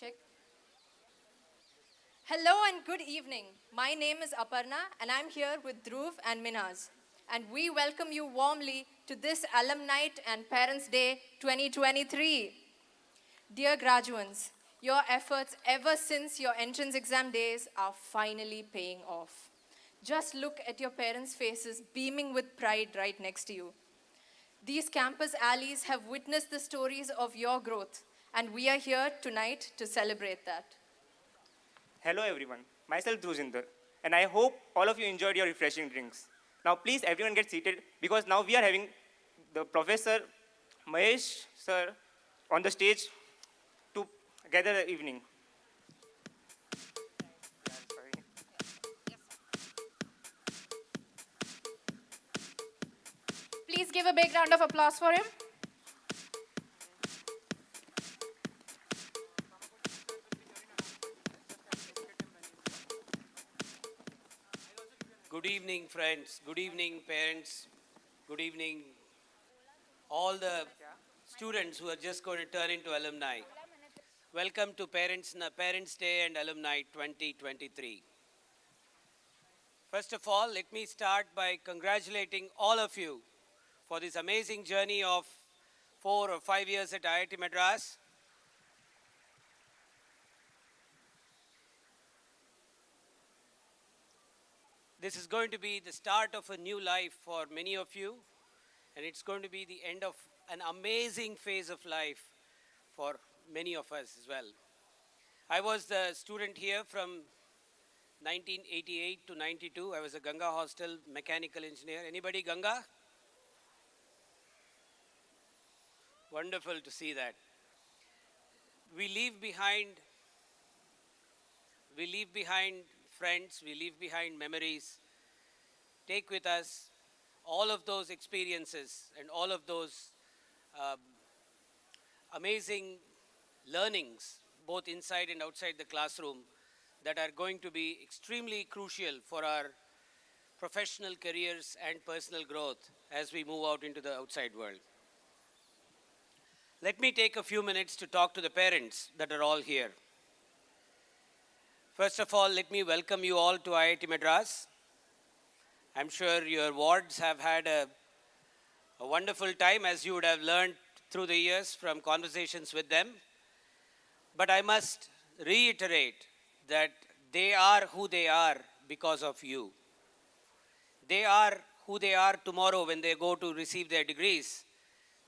check. Hello and good evening. My name is Aparna and I'm here with Dhruv and Minaz. And we welcome you warmly to this Alumnite and Parents' Day 2023. Dear graduates, your efforts ever since your entrance exam days are finally paying off. Just look at your parents' faces beaming with pride right next to you. These campus alleys have witnessed the stories of your growth, and we are here tonight to celebrate that. Hello everyone, myself Dhrujinder, and I hope all of you enjoyed your refreshing drinks. Now please everyone get seated because now we are having the Professor Mahesh sir on the stage to gather the evening. Please give a big round of applause for him. Good evening, friends. Good evening, parents. Good evening, all the students who are just going to turn into alumni. Welcome to Parents Day and Alumni 2023. First of all, let me start by congratulating all of you for this amazing journey of 4 or 5 years at IIT Madras. This is going to be the start of a new life for many of you, and it's going to be the end of an amazing phase of life for many of us as well. I was the student here from 1988 to 92. I was a Ganga hostel mechanical engineer. Anybody Ganga? Wonderful to see that. We leave behind friends, we leave behind memories. Take with us all of those experiences and all of those amazing learnings, both inside and outside the classroom, that are going to be extremely crucial for our professional careers and personal growth as we move out into the outside world. Let me take a few minutes to talk to the parents that are all here. First of all, let me welcome you all to IIT Madras. I'm sure your wards have had a wonderful time, as you would have learned through the years from conversations with them. But I must reiterate that they are who they are because of you. They are who they are tomorrow when they go to receive their degrees,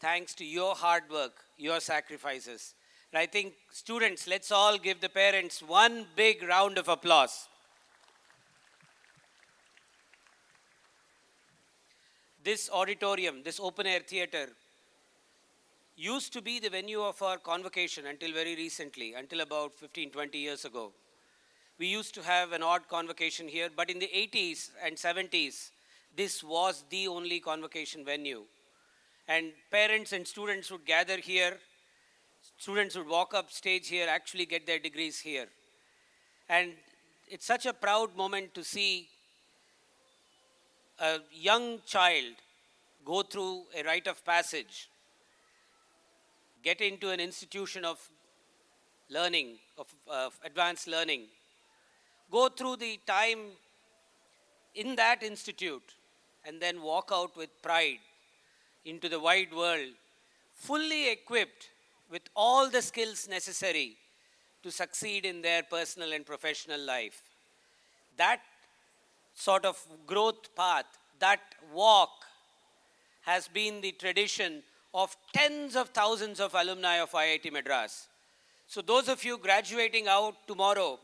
thanks to your hard work, your sacrifices. And I think, students, let's all give the parents one big round of applause. This auditorium, this open-air theater, used to be the venue of our convocation until very recently, until about 15, 20 years ago. We used to have an odd convocation here, but in the 80s and 70s, this was the only convocation venue. And parents and students would gather here. Students would walk up stage here, actually get their degrees here. And it's such a proud moment to see a young child go through a rite of passage, get into an institution of learning, of advanced learning, go through the time in that institute, and then walk out with pride into the wide world, fully equipped with all the skills necessary to succeed in their personal and professional life. That sort of growth path, that walk, has been the tradition of tens of thousands of alumni of IIT Madras. So those of you graduating out tomorrow,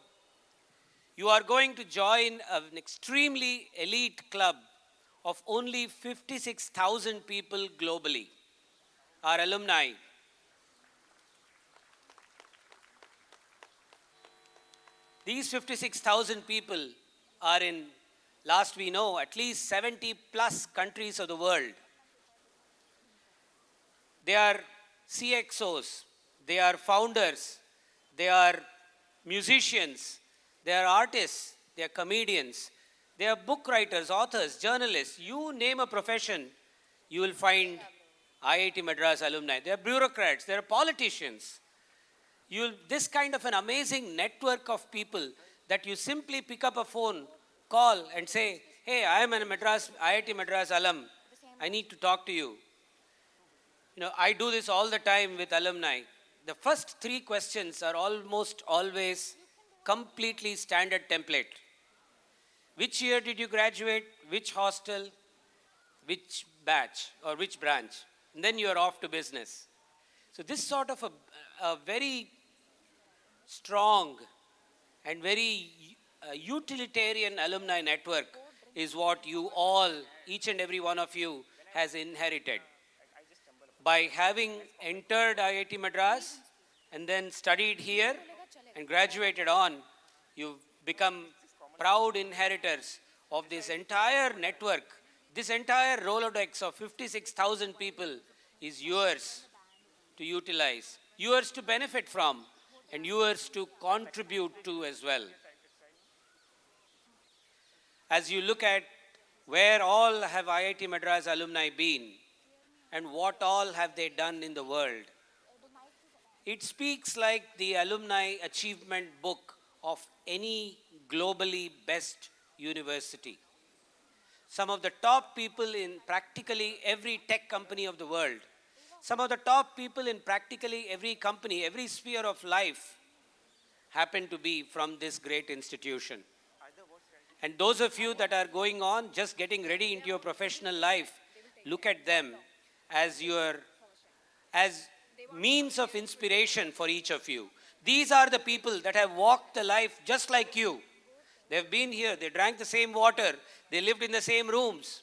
you are going to join an extremely elite club of only 56,000 people globally, our alumni. These 56,000 people are in, last we know, at least 70 plus countries of the world. They are CXOs, they are founders, they are musicians, they are artists, they are comedians, they are book writers, authors, journalists. You name a profession, you will find IIT Madras alumni. They are bureaucrats, they are politicians. This kind of an amazing network of people that you simply pick up a phone, call and say, hey, I am an IIT Madras alum. I need to talk to you. I do this all the time with alumni. The first three questions are almost always completely standard template. Which year did you graduate? Which hostel? Which batch or which branch? And then you are off to business. So this sort of a very strong and very utilitarian alumni network is what you all, each and every one of you, has inherited. By having entered IIT Madras and then studied here and graduated on, you've become proud inheritors of this entire network. This entire Rolodex of 56,000 people is yours to utilize, yours to benefit from, and yours to contribute to as well. As you look at where all have IIT Madras alumni been and what all have they done in the world, it speaks like the alumni achievement book of any globally best university. Some of the top people in practically every tech company of the world, some of the top people in practically every company, every sphere of life happen to be from this great institution. And those of you that are going on, just getting ready into your professional life, look at them as means of inspiration for each of you. These are the people that have walked the life just like you. They've been here, they drank the same water, they lived in the same rooms.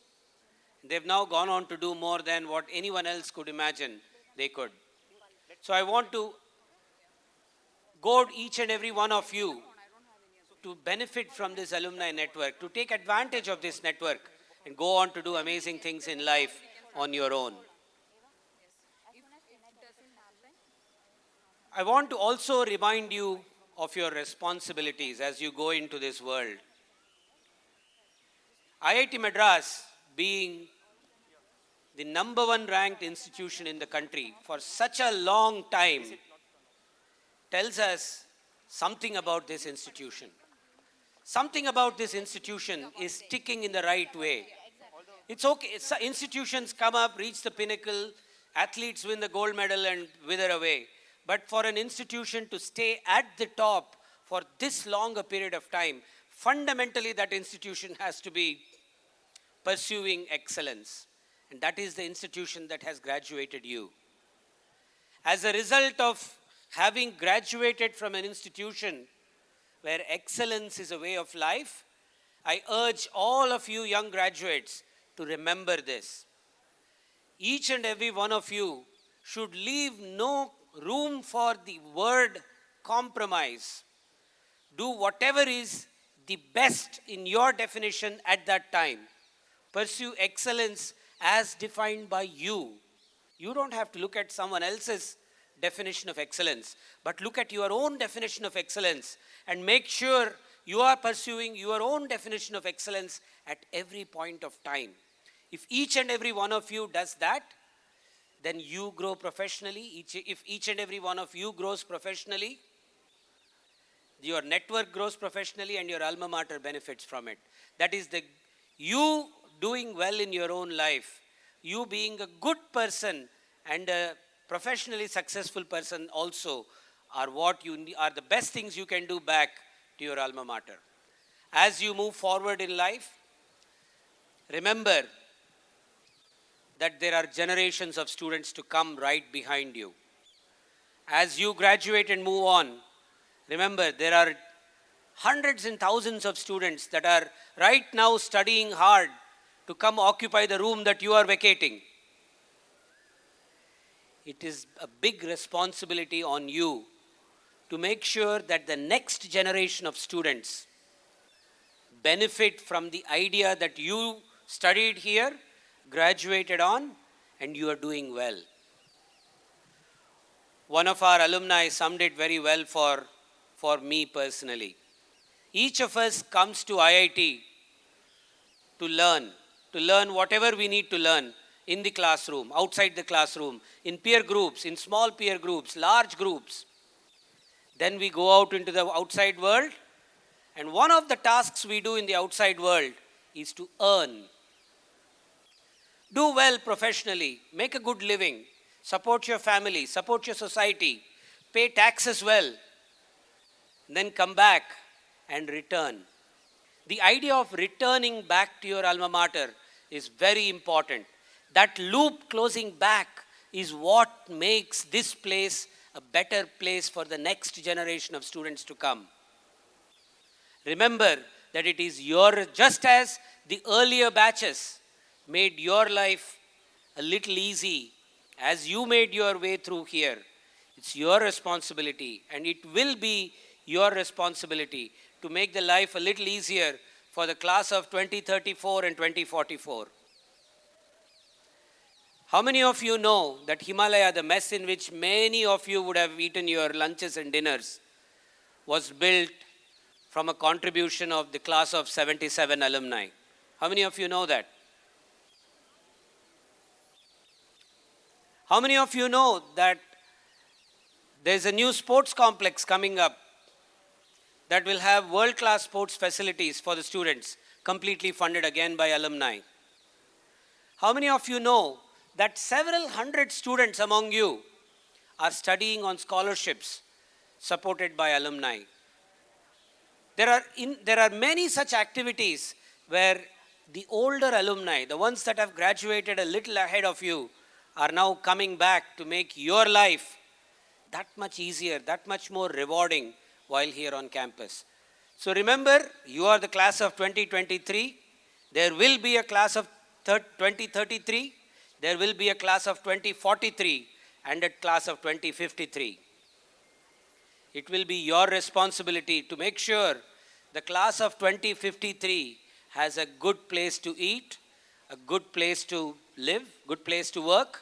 They've now gone on to do more than what anyone else could imagine they could. So I want to goad each and every one of you to benefit from this alumni network, to take advantage of this network and go on to do amazing things in life on your own. I want to also remind you of your responsibilities as you go into this world. IIT Madras, being the #1 ranked institution in the country for such a long time, tells us something about this institution. Something about this institution is ticking in the right way. It's okay. Institutions come up, reach the pinnacle, athletes win the gold medal and wither away. But for an institution to stay at the top for this long a period of time, fundamentally that institution has to be pursuing excellence. And that is the institution that has graduated you. As a result of having graduated from an institution where excellence is a way of life, I urge all of you young graduates to remember this. Each and every one of you should leave no room for the word compromise. Do whatever is the best in your definition at that time. Pursue excellence as defined by you. You don't have to look at someone else's definition of excellence, but look at your own definition of excellence and make sure you are pursuing your own definition of excellence at every point of time. If each and every one of you does that, then you grow professionally. If each and every one of you grows professionally, your network grows professionally and your alma mater benefits from it. That is you doing well in your own life, you being a good person and a professionally successful person also are the best things you can do back to your alma mater. As you move forward in life, remember that there are generations of students to come right behind you. As you graduate and move on, remember there are hundreds and thousands of students that are right now studying hard to come occupy the room that you are vacating. It is a big responsibility on you to make sure that the next generation of students benefit from the idea that you studied here, graduated on, and you are doing well. One of our alumni summed it very well for me personally. Each of us comes to IIT to learn whatever we need to learn in the classroom, outside the classroom, in peer groups, in small peer groups, large groups. Then we go out into the outside world. And one of the tasks we do in the outside world is to earn. Do well professionally, make a good living, support your family, support your society, pay taxes well, then come back and return. The idea of returning back to your alma mater is very important. That loop closing back is what makes this place a better place for the next generation of students to come. Remember that it is just as the earlier batches made your life a little easy as you made your way through here. It's your responsibility, and it will be your responsibility to make the life a little easier for the class of 2034 and 2044. How many of you know that Himalaya, the mess in which many of you would have eaten your lunches and dinners, was built from a contribution of the class of 77 alumni? How many of you know that? How many of you know that there's a new sports complex coming up that will have world-class sports facilities for the students, completely funded again by alumni? How many of you know that several hundred students among you are studying on scholarships supported by alumni? There are many such activities where the older alumni, the ones that have graduated a little ahead of you, are now coming back to make your life that much easier, that much more rewarding while here on campus. So remember, you are the class of 2023. There will be a class of 2033. There will be a class of 2043 and a class of 2053. It will be your responsibility to make sure the class of 2053 has a good place to eat, a good place to live, good place to work.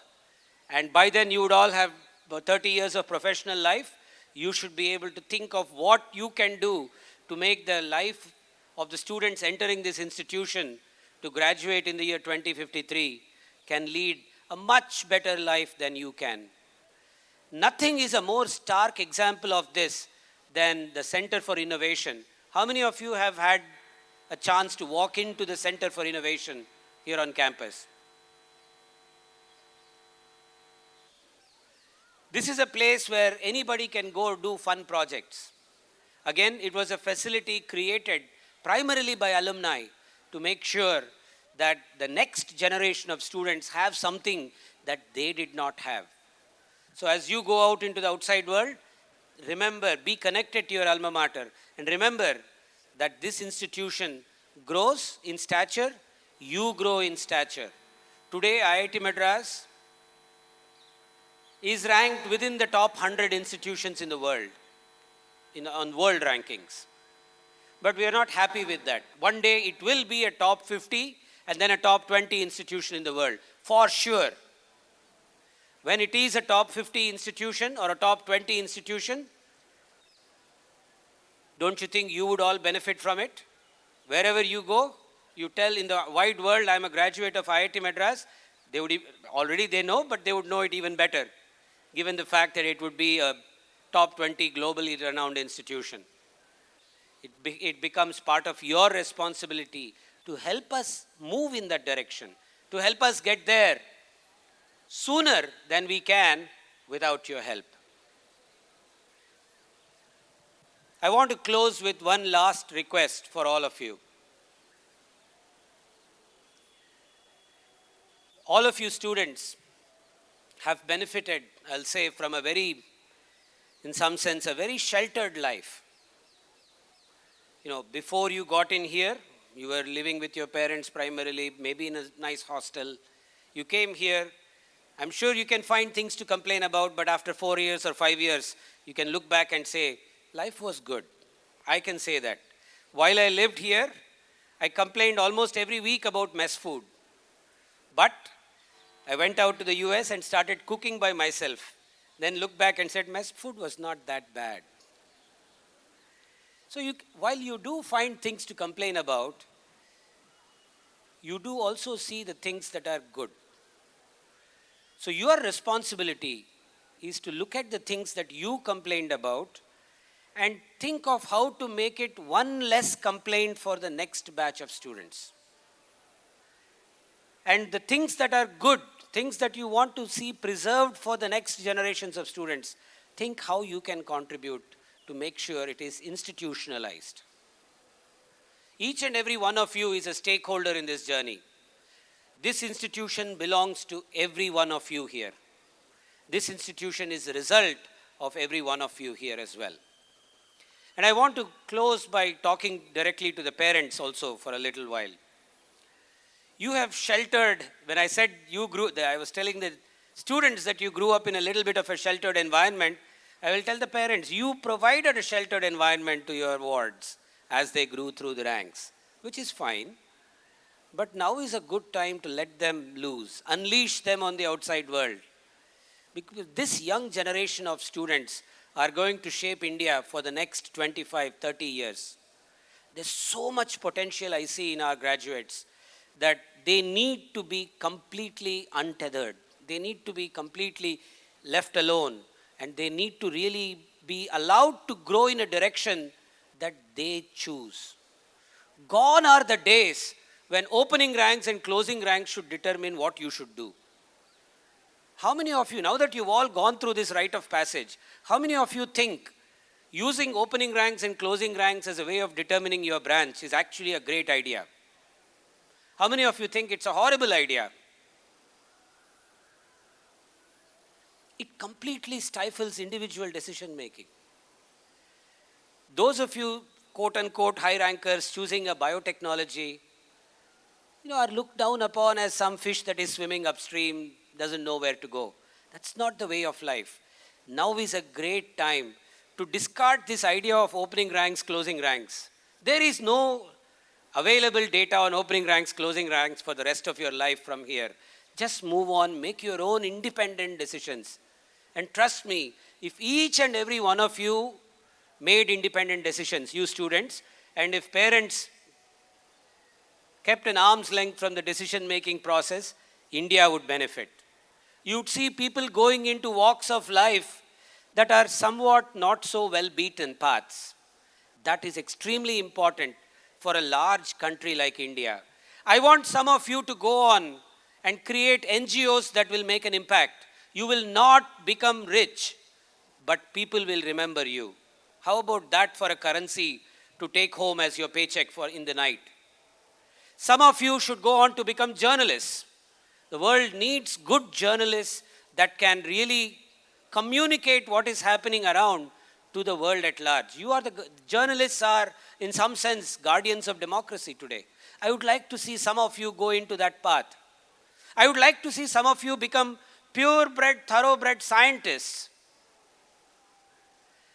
And by then you would all have 30 years of professional life. You should be able to think of what you can do to make the life of the students entering this institution to graduate in the year 2053 can lead a much better life than you can. Nothing is a more stark example of this than the Center for Innovation. How many of you have had a chance to walk into the Center for Innovation here on campus? This is a place where anybody can go do fun projects. Again, it was a facility created primarily by alumni to make sure that the next generation of students have something that they did not have. So as you go out into the outside world, remember, be connected to your alma mater. And remember that this institution grows in stature, you grow in stature. Today, IIT Madras is ranked within the top 100 institutions in the world, on world rankings. But we are not happy with that. One day it will be a top 50 and then a top 20 institution in the world, for sure. When it is a top 50 institution or a top 20 institution, don't you think you would all benefit from it? Wherever you go, you tell in the wide world, I'm a graduate of IIT Madras. Already they know, but they would know it even better, given the fact that it would be a top 20 globally renowned institution. It becomes part of your responsibility to help us move in that direction, to help us get there sooner than we can without your help. I want to close with one last request for all of you. All of you students have benefited, I'll say, from in some sense, a very sheltered life. Before you got in here, you were living with your parents primarily, maybe in a nice hostel. You came here. I'm sure you can find things to complain about, but after 4 years or 5 years, you can look back and say, life was good. I can say that. While I lived here, I complained almost every week about mess food. But I went out to the US and started cooking by myself. Then looked back and said, mess food was not that bad. So while you do find things to complain about, you do also see the things that are good. So your responsibility is to look at the things that you complained about and think of how to make it one less complaint for the next batch of students. And the things that are good, things that you want to see preserved for the next generations of students, think how you can contribute to make sure it is institutionalized. Each and every one of you is a stakeholder in this journey. This institution belongs to every one of you here. This institution is a result of every one of you here as well. And I want to close by talking directly to the parents also for a little while. You have sheltered, when I said I was telling the students that you grew up in a little bit of a sheltered environment. I will tell the parents, you provided a sheltered environment to your wards as they grew through the ranks, which is fine. But now is a good time to let them loose, unleash them on the outside world. Because this young generation of students are going to shape India for the next 25, 30 years. There's so much potential I see in our graduates that they need to be completely untethered. They need to be completely left alone, and they need to really be allowed to grow in a direction that they choose. Gone are the days when opening ranks and closing ranks should determine what you should do. How many of you, now that you've all gone through this rite of passage, how many of you think using opening ranks and closing ranks as a way of determining your branch is actually a great idea? How many of you think it's a horrible idea? It completely stifles individual decision making. Those of you, quote unquote, high rankers choosing a biotechnology, are looked down upon as some fish that is swimming upstream, doesn't know where to go. That's not the way of life. Now is a great time to discard this idea of opening ranks, closing ranks. There is no available data on opening ranks, closing ranks for the rest of your life from here. Just move on, make your own independent decisions. And trust me, if each and every one of you made independent decisions, you students, and if parents kept an arm's length from the decision-making process, India would benefit. You'd see people going into walks of life that are somewhat not so well-beaten paths. That is extremely important for a large country like India. I want some of you to go on and create NGOs that will make an impact. You will not become rich, but people will remember you. How about that for a currency to take home as your paycheck for in the night? Some of you should go on to become journalists. The world needs good journalists that can really communicate what is happening around to the world at large. Journalists are, in some sense, guardians of democracy today. I would like to see some of you go into that path. I would like to see some of you become purebred, thoroughbred scientists.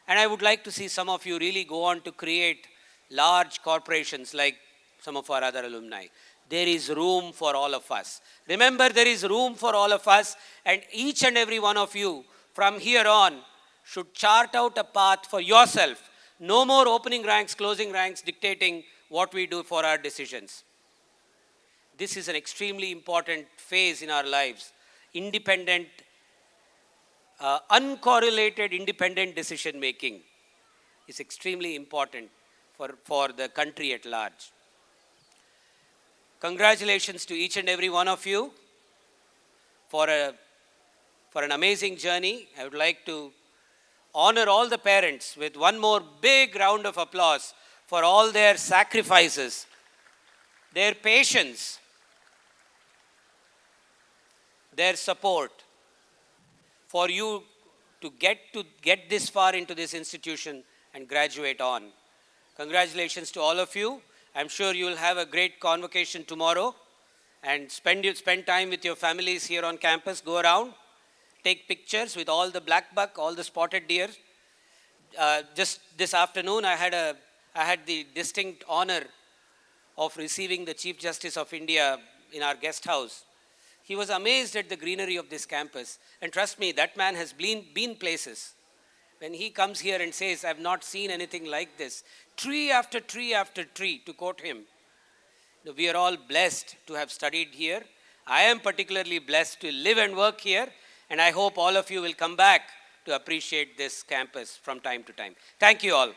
And I would like to see some of you really go on to create large corporations like some of our other alumni. There is room for all of us. Remember, there is room for all of us, and each and every one of you from here on should chart out a path for yourself. No more opening ranks, closing ranks, dictating what we do for our decisions. This is an extremely important phase in our lives. Independent, uncorrelated independent decision making is extremely important for the country at large. Congratulations to each and every one of you for an amazing journey. I would like to honor all the parents with one more big round of applause for all their sacrifices, their patience, their support for you to get this far into this institution and graduate on. Congratulations to all of you. I'm sure you will have a great convocation tomorrow and spend time with your families here on campus. Go around, take pictures with all the black buck, all the spotted deer. Just this afternoon, I had the distinct honor of receiving the Chief Justice of India in our guest house. He was amazed at the greenery of this campus. And trust me, that man has been places. When he comes here and says, I've not seen anything like this, tree after tree after tree, to quote him. We are all blessed to have studied here. I am particularly blessed to live and work here, and I hope all of you will come back to appreciate this campus from time to time. Thank you all.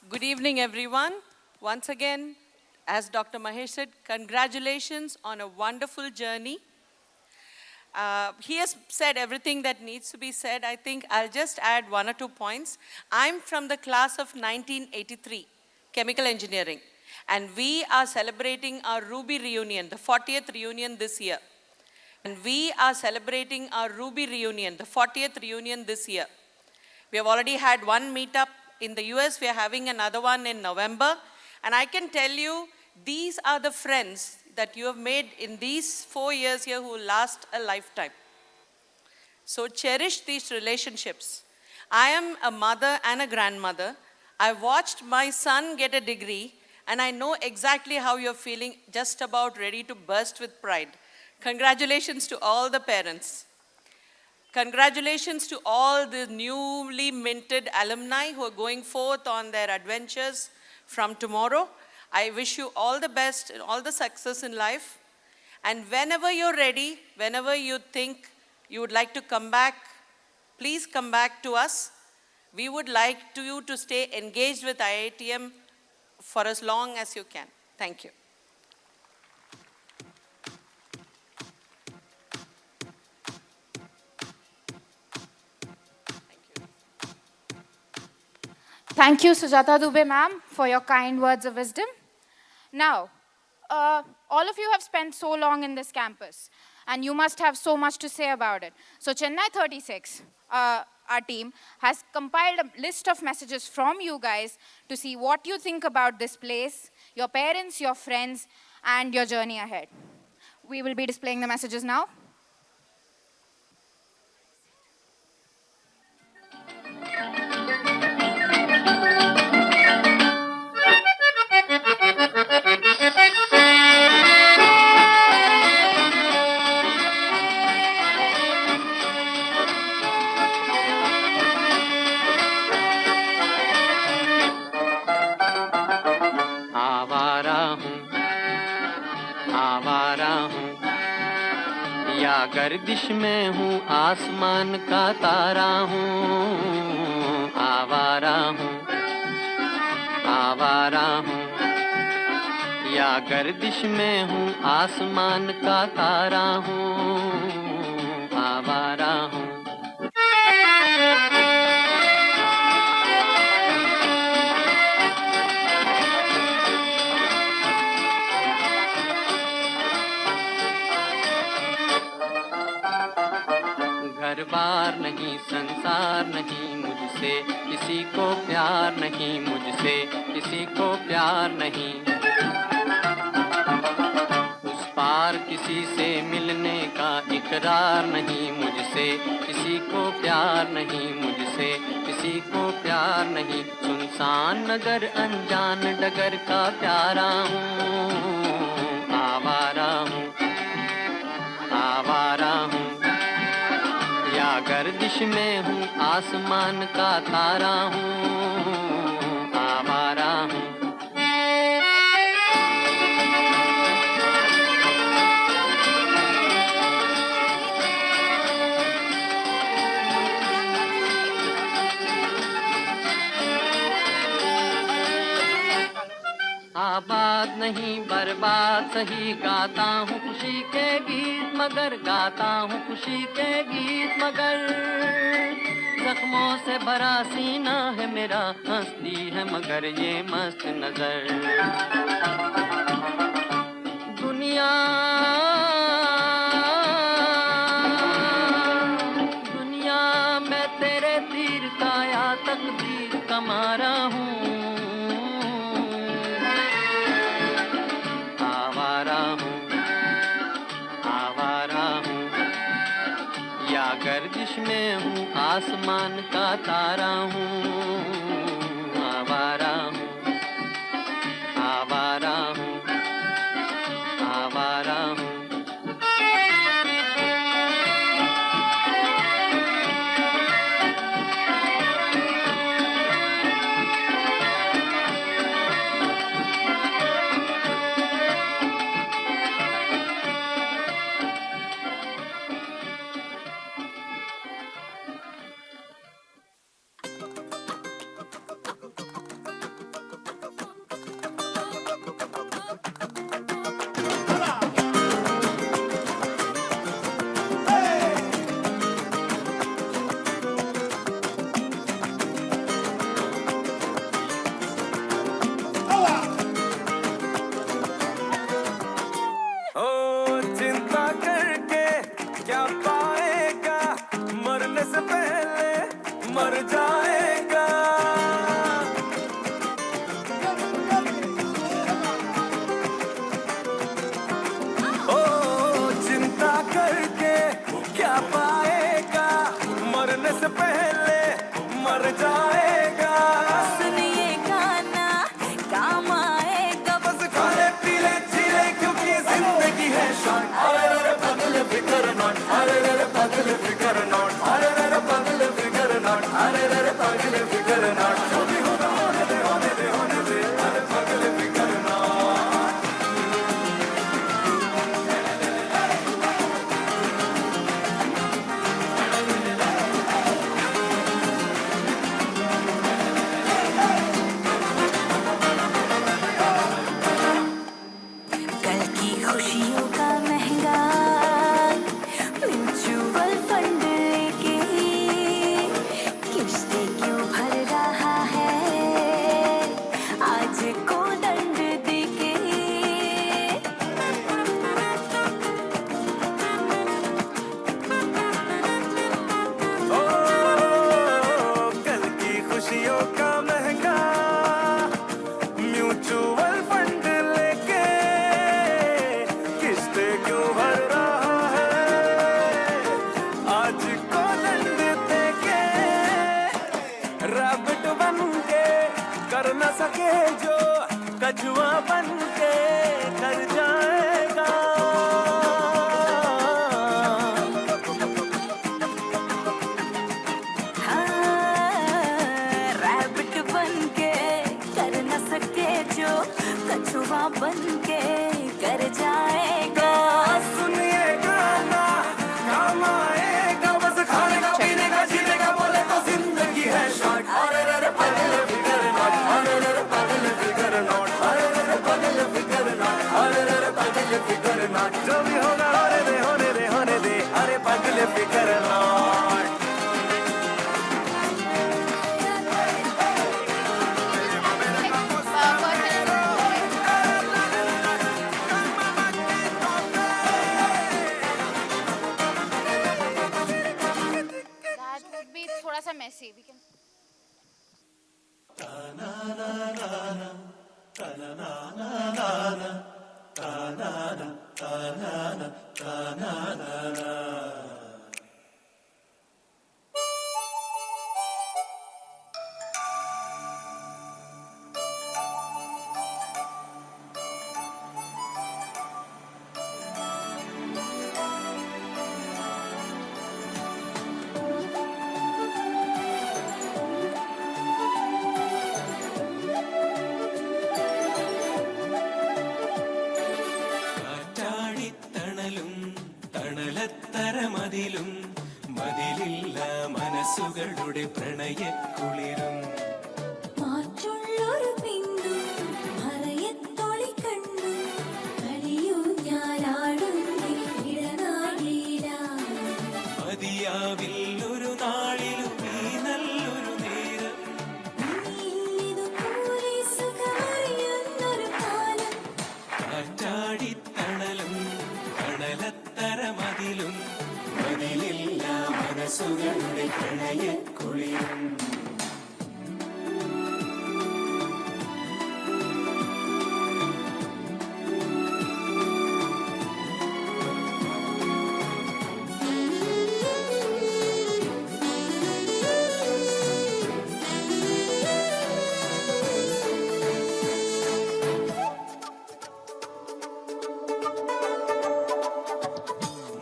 Good evening, everyone. Once again, as Dr. Mahesh said, congratulations on a wonderful journey. He has said everything that needs to be said. I think I'll just add 1 or 2 points. I'm from the class of 1983, chemical engineering, and we are celebrating our Ruby reunion, the 40th reunion this year. And we are celebrating our Ruby reunion, the 40th reunion this year. We have already had one meetup in the US. We are having another one in November. And I can tell you, these are the friends that you have made in these 4 years here who will last a lifetime. So cherish these relationships. I am a mother and a grandmother. I watched my son get a degree, and I know exactly how you're feeling, just about ready to burst with pride. Congratulations to all the parents. Congratulations to all the newly minted alumni who are going forth on their adventures from tomorrow. I wish you all the best and all the success in life. And whenever you're ready, whenever you think you would like to come back, please come back to us. We would like you to stay engaged with IITM for as long as you can. Thank you. Thank you, Sujata Dubey ma'am, for your kind words of wisdom. Now, all of you have spent so long in this campus, and you must have so much to say about it. So Chennai 36, our team, has compiled a list of messages from you guys to see what you think about this place, your parents, your friends, and your journey ahead. We will be displaying the messages now. आवारा हूँ या गर्दिश में हूँ आसमान का तारा हूँ आवारा हूँ या गर्दिश में हूँ आसमान का तारा हूँ आवारा हूँ घर बार नहीं संसार नहीं मुझसे किसी को प्यार नहीं मुझसे किसी को प्यार नहीं उस पार किसी से मिलने का इकरार नहीं मुझसे किसी को प्यार नहीं मुझसे किसी को प्यार नहीं सुनसान नगर अनजान डगर का प्यारा हूँ आवारा हूँ या गर्दिश में हूँ आसमान का तारा हूँ आवारा हूँ आबाद नहीं बर्बाद सही गाता हूँ खुशी के गीत मगर गाता हूँ खुशी के गीत मगर जख्मों से भरा सीना है मेरा हंसती है मगर ये मस्त नजर दुनिया में तेरे तीर का या तकदीर का मारा हूँ गर्दिश में हूँ आसमान का तारा हूँ आवारा हूँ आवारा हूँ आवारा हूँ जो भी होगा होने दे होने दे होने दे अरे पगले फिकर लौट That would be थोड़ा सा messy. We can. കാറ്റാടിത്തണലും തണലത്തരമതിലും മതിലില്ല മനസ്സുകളുടെ പ്രണയക്കുളിരും മാറ്റുള്ളൊരു പിന്നും മറയത്തൊളി കണ്ണും കളിയും ഞാനാടുന്നേ ഇടനാഴിയില മതിയാവിൽ ഒരു നാളിലും ഈ നല്ലൊരു നേരം ഇതുപോലെ സുഖമറിയുന്നൊരു കാലം കാറ്റാടിത്തണലും തണലത്തരമതിലും മതിലില്ല മനസ്സുകളുടെ പ്രണയക്കുളിരും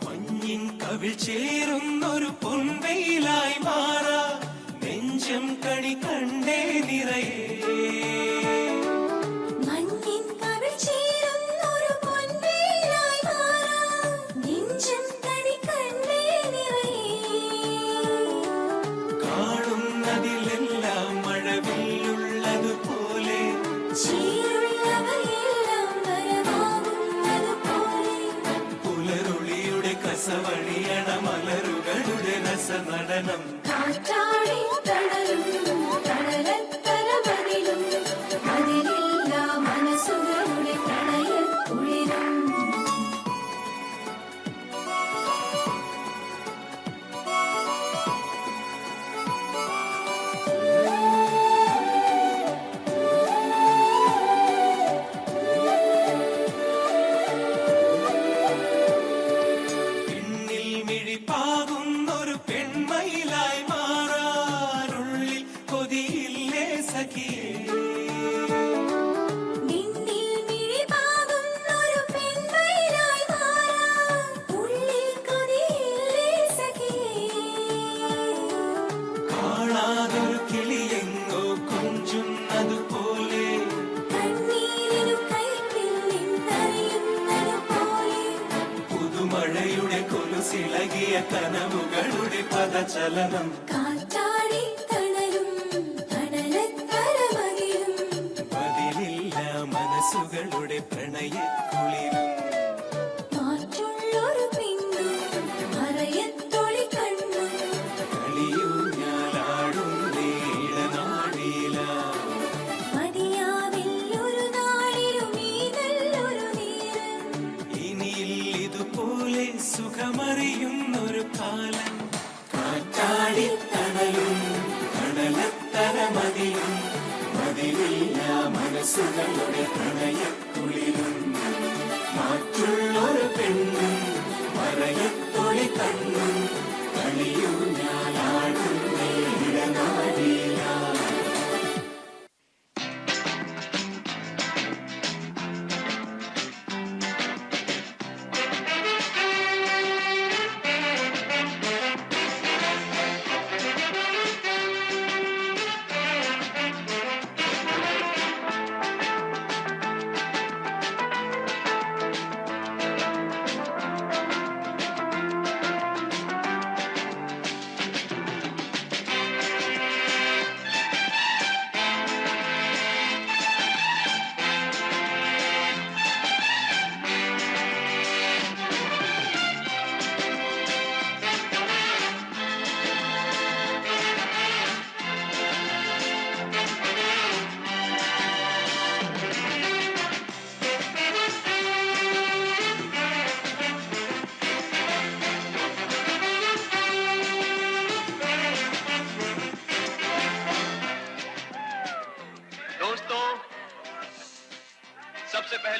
മഞ്ഞിൻ കവിൾ ചേരുന്നൊരു പൊൻവെയിലായി മാറാ നെഞ്ചം കണി കണ്ടേ നിറയേ മഞ്ഞിൻ കവിൾ ചേരുന്നൊരു പൊൻവേലായി മാറാം നെഞ്ചം കണി കണ്ടേ നിറയേ കാണുന്നതിലെല്ലാം മഴവില്ലുള്ളതുപോലെ ചീരുള്ളവയെല്ലാം വരമാകുന്നതുപോലെ പുലരുളിയുടെ കസവഴിയണ മലരുകളുടെ രസനടനം കാറ്റാടി തണലും തണലത്തരമതിലും അതിലില്ല മനസ്സുകളുടെ പ്രണയക്കുളിരും പിന്നിൽ മിഴിപ്പാകുന്നൊരു പെൺമയിലായി മാറാനുള്ളിൽ കൊതിയില്ലേ സഖിയേ നിന്നിൽ മിഴിപാകുന്നൊരു പെൺമയിലായി മാറാം ഉള്ളിൽ കൊതിയില്ലേ സഖിയേ കാണാതൊരു കിളിയെങ്ങോ കൊഞ്ചുന്നതുപോലെ കണ്ണീരിനു കൈപ്പിൽ നിന്നറിയുന്നതുപോലെ പുതുമഴയുടെ കൊലുസിളകിയ കനവുകളുടെ പദചലനം കാറ്റാടി തണലും തണലത്തരമതിലും ബദിലില്ല മനസ്സുകളുടെ പ്രണയക്കുളിരും മാറ്റുള്ളൊരു പിന്നും മറയത്തൊളി കണ്ണും കളിയൂഞ്ഞാലാടും നീടനാടിയില മതിയാവില്ലൊരു നാളിലും ഈ നല്ലൊരു നേരം ഇനിയിൽ ഇതുപോലെ സുഖമറിയുന്നൊരു കാലം കാറ്റാടിത്തണലും തണലത്തരമതിലും മതിലില്ല മനസ്സുകളുടെ പ്രണയക്കുളിരും മാറ്റുള്ളൊരു പെണ്ണും മറയത്തൊളി കണ്ണും കളിയൂഞ്ഞാലാടും നീടനാടിയില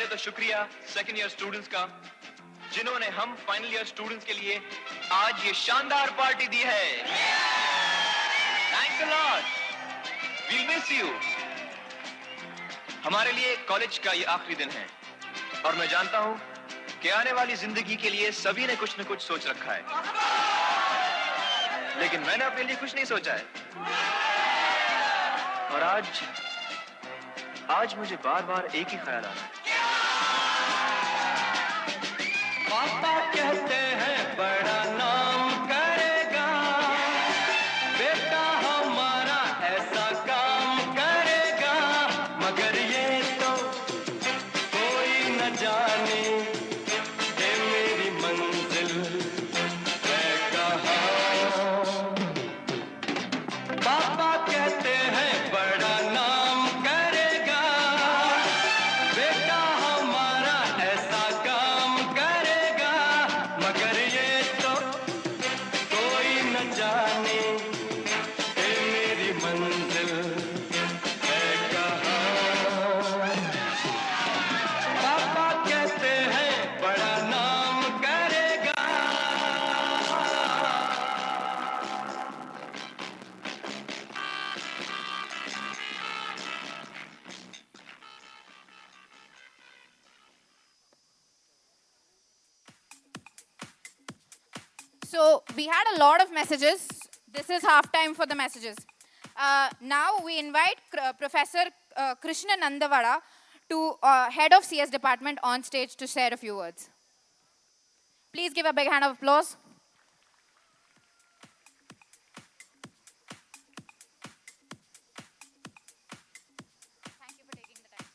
पहले तो शुक्रिया सेकंड ईयर स्टूडेंट्स का जिन्होंने हम फाइनल ईयर स्टूडेंट्स के लिए आज ये शानदार पार्टी दी है. Thanks a lot. We'll miss you. हमारे लिए कॉलेज का ये आखिरी दिन है और मैं जानता हूं कि आने वाली जिंदगी के लिए सभी ने कुछ न कुछ सोच रखा है, लेकिन मैंने अपने लिए कुछ नहीं सोचा है. और आज मुझे बार बार एक ही ख्याल आ रहा है. पापा कहते हैं बड़ा नाम करेगा, बेटा हमारा ऐसा काम करेगा, मगर ये तो कोई न जाने कि मेरी मंजिल है कहाँ. पापा कहते हैं बड़ा नाम करेगा, बेटा हमारा ऐसा काम करेगा, मगर ये तो कोई न जाने कि मेरी मंजिल है कहाँ. पापा कहते हैं बड़ा नाम करेगा. So we had a lot of messages. This is half time for the messages. Now we invite Professor Krishna Nandavada to head of CS department on stage to share a few words. Please give a big hand of applause. Thank you for taking the time,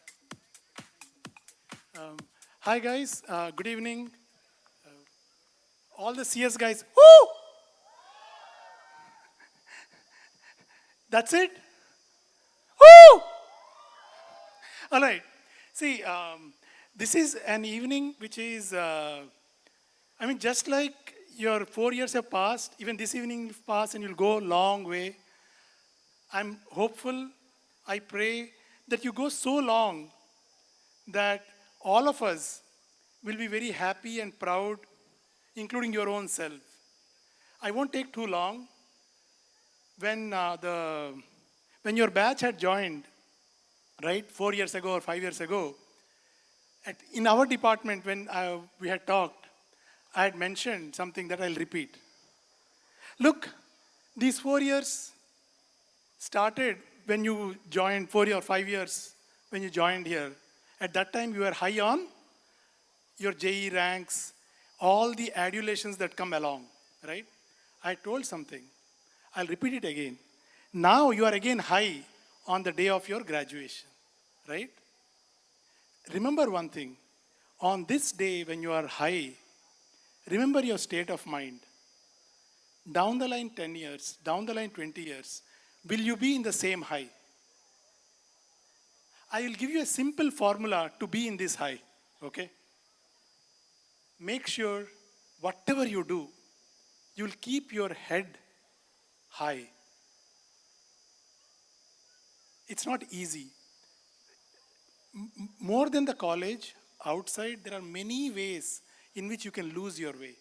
sir. Hi guys, good evening. All the CS guys, woo! That's it? Woo! All right. See, this is an evening which is, just like your 4 years have passed, even this evening will pass and you'll go a long way. I'm hopeful, I pray that you go so long that all of us will be very happy and proud, including your own self. I won't take too long. When your batch had joined, right, 4 years ago or 5 years ago, in our department when we had talked, I had mentioned something that I'll repeat. Look, these 4 years started when you joined, 4 or 5 years when you joined here. At that time, you were high on your JE ranks, all the adulations that come along, right? I told something. I'll repeat it again. Now you are again high on the day of your graduation, right? Remember one thing. On this day when you are high, remember your state of mind. Down the line 10 years, down the line 20 years, will you be in the same high? I will give you a simple formula to be in this high, okay? Make sure whatever you do, you'll keep your head high. It's not easy. More than the college, outside, there are many ways in which you can lose your way.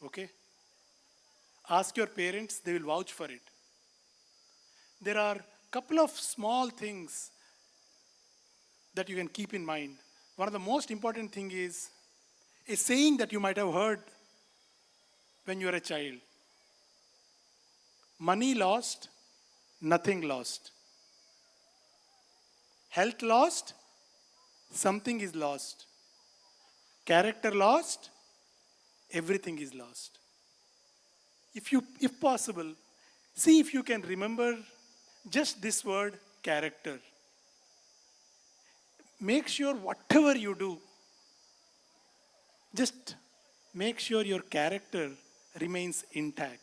Okay? Ask your parents, they will vouch for it. There are a couple of small things that you can keep in mind. One of the most important thing is a saying that you might have heard when you were a child. Money lost, nothing lost. Health lost, something is lost. Character lost, everything is lost. If possible, see if you can remember just this word, character. Make sure whatever you do, just make sure your character remains intact.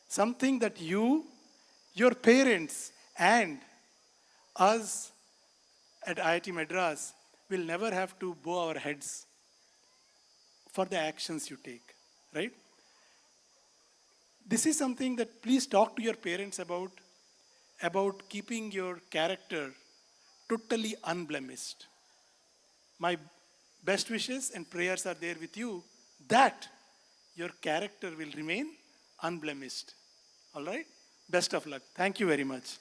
Something that you, your parents, and us at IIT Madras will never have to bow our heads for the actions you take, right? This is something that please talk to your parents about keeping your character totally unblemished. my best wishes and prayers are there with you that your character will remain unblemished. All right? Best of luck. Thank you very much.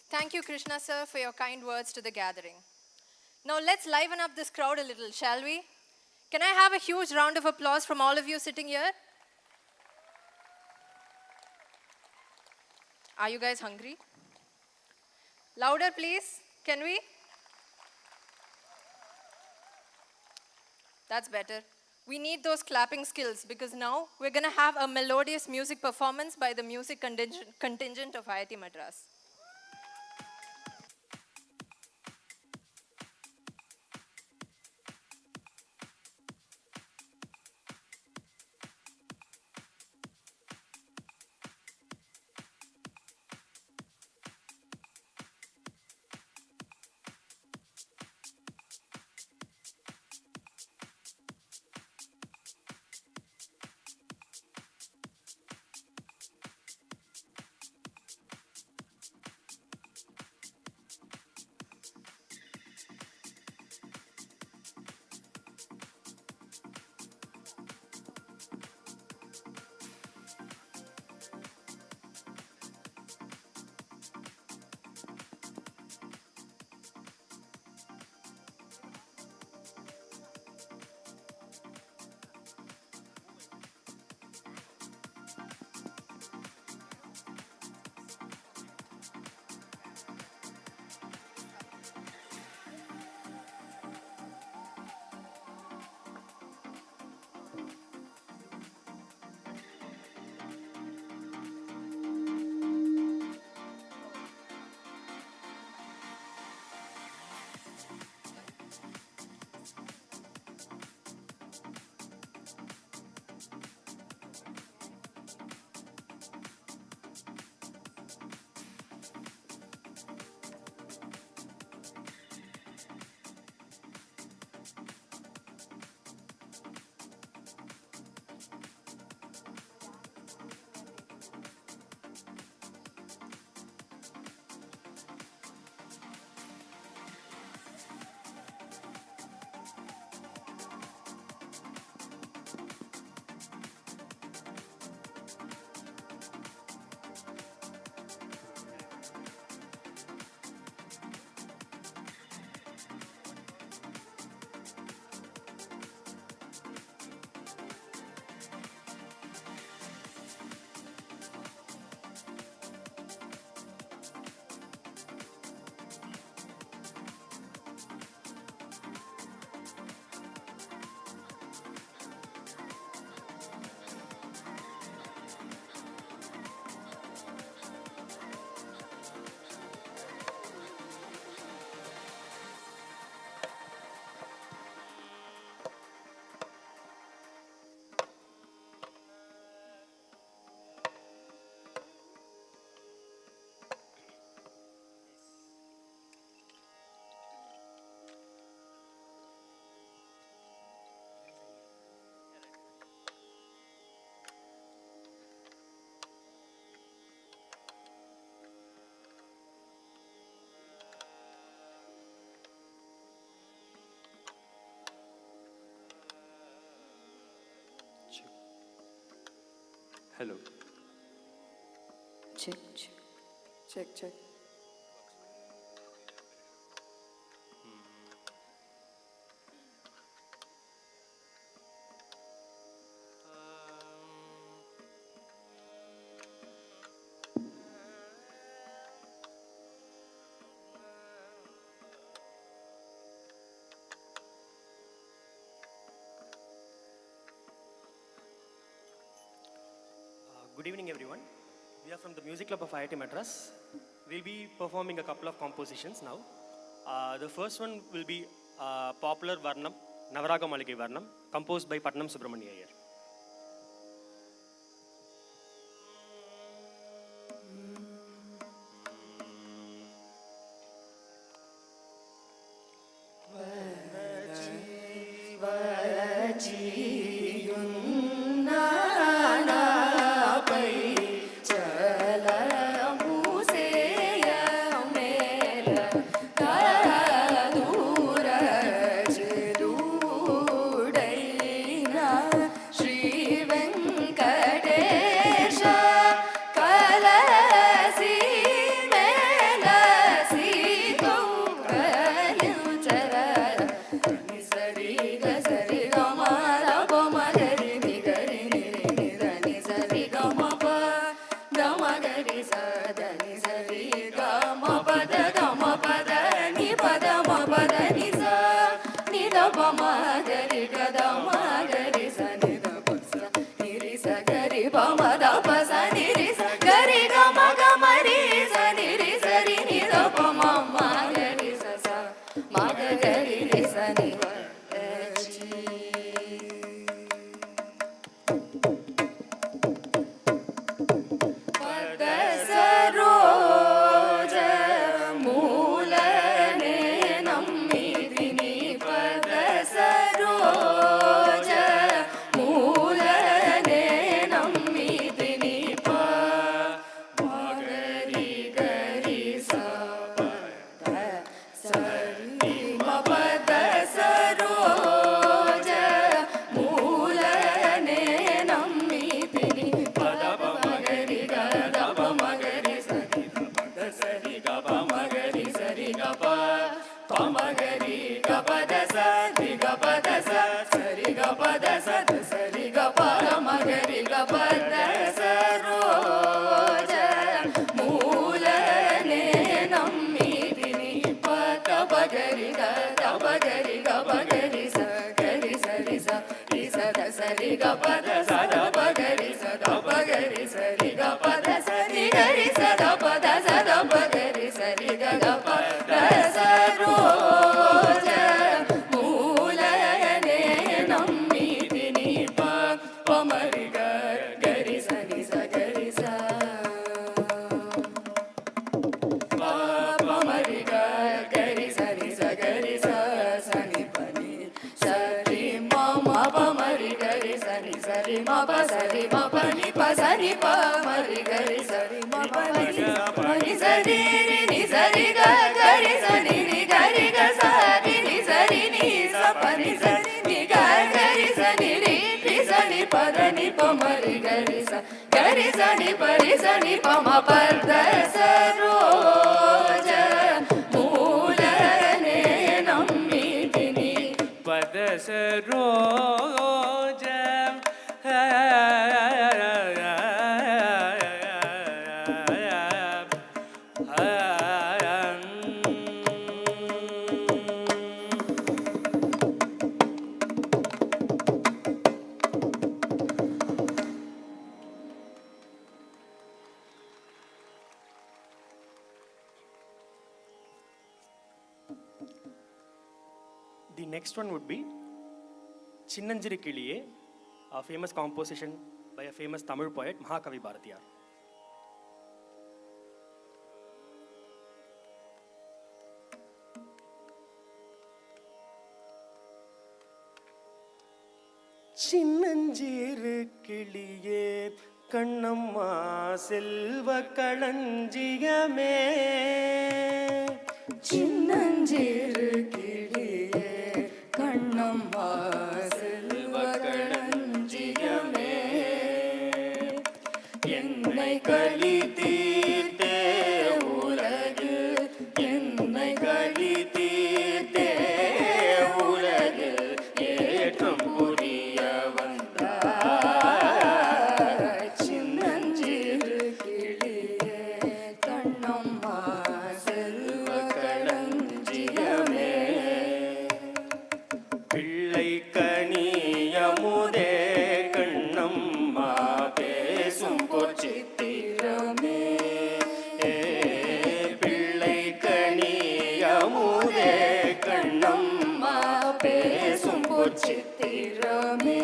Thank you, Krishna sir, for your kind words to the gathering. Now let's liven up this crowd a little, shall we? Can I have a huge round of applause from all of you sitting here? Are you guys hungry? Louder, please. Can we? That's better. We need those clapping skills because now we're going to have a melodious music performance by the music contingent of IIT Madras. Hello. Check, check, check, check. Good evening, everyone. We are from the Music Club of IIT Madras. We'll be performing a couple of compositions now. The first one will be popular Varnam, Navaraga Malike Varnam, composed by Patnam Subramania Iyer. சரி கக பத சரோஜ மூலயனே நம்மீதி நீ பமரி கரி சனி சகரி ச பமரி கரி சனி சகரி ச சனி பனி சரி மம பமரி கரி சனி சரி மப சரி மபனி பசனி பமரி கரி சரி மபனி பனி சரி ni சரி கரி சனி ni கரி க சரி ni சரி ni சபனி சரி ni கரி சனி ரி சனி பதனி பமரி கரி ச கரி சனி பரி சனி பம பத சரோஜ மூலனே நம்மீதி நீ பத Saroja The next one would be Chinnanjiri Kiliye, a famous composition by a famous Tamil poet, Mahakavi Bharatiyar. சின்னஞ்சிறு கிளியே கண்ணம்மா செல்வ களஞ்சியமே சின்னஞ்சிறு கிளியே கண்ணம்மா செல்வ களஞ்சியமே என்னை களி தீர்த்தே உலகில் என்னை களி தீர்த்தே உலகில் ஏற்றம் புரிய வந்தாய் சின்னஞ்சிறு கிளியே கண்ணம்மா செல்வ களஞ்சியமே பிள்ளை கனியமுதே கண்ணம்மா பேசும் பொச்சித்திரமே பிள்ளை கனியமுதே கண்ணம்மா பேசும் பொச்சித்திரமே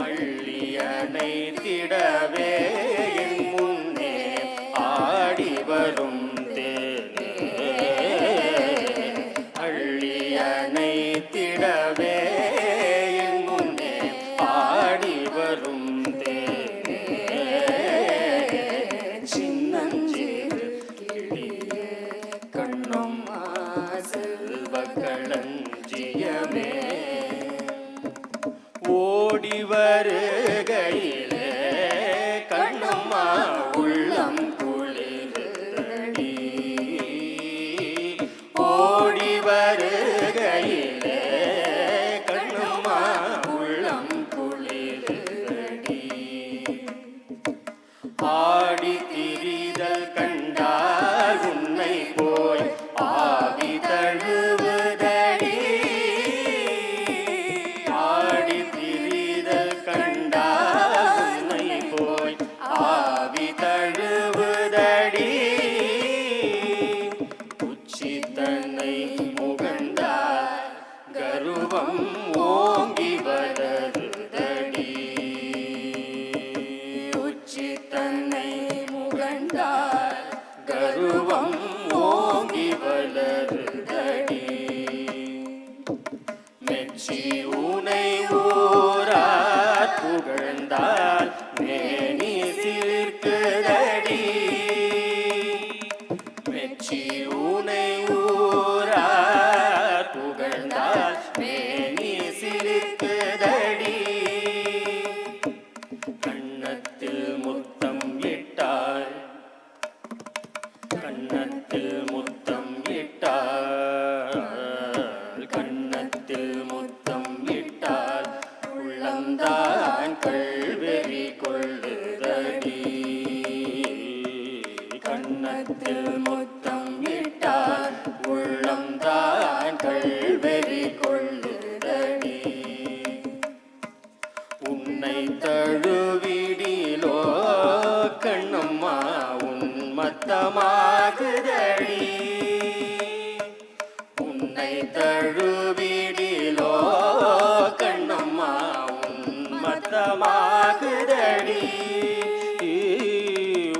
அள்ளியனை திடவே என் முன்னே ஆடி வரும் தேனே அள்ளியனை திடவே என் முன்னே ஆடி வரும் தேனே சின்னஞ்சிறு கிளியே கண்ணம்மா செல்வ களஞ்சியமே ஓடி வருகையிலே கண்ணம்மா உள்ளம் குளிரடி ஓடி வருகையிலே கண்ணம்மா உள்ளம் குளிரடி ஆடி திரிதல் கண்டால் உன்னை போய் ஆவி தழுவுதடி ஆடி திரிதல் கண்டால் உன்னை போய் ஆவி தழுவுதடி உச்சி தன்னை முகந்தால் கருவம் ஓங்கி வளருதடி உச்சி தன்னை முகந்தால் கருவம் ஓங்கி வளருதடி மெச்சி உனை ஊரார் புகழ்ந்தால் மேனி சிலிர்க்குதடி மெச்சி உனை ஊரார் புகழ்ந்தால் மேனி சிலிர்க்குதடி கண்ணத்தில் முத்தம் இட்டாள் கண்ணத்தில் முத்தம் இட்டாள் கண்ணத்தில் முத்தம் இட்டாள் உள்ளந்தான் கள்வெறி கொள்ளுதடி கண்ணத்தில் முத்தம் இட்டாள் உள்ளந்தான் கள்வெறி கொள்ளுதடி உன்னை தழுவிடிலோ கண்ணம்மா உன் மத்த மத்தமாகுதடி உன்னை தழுவிடிலோ கண்ணம்மா மத்தமாகுதடி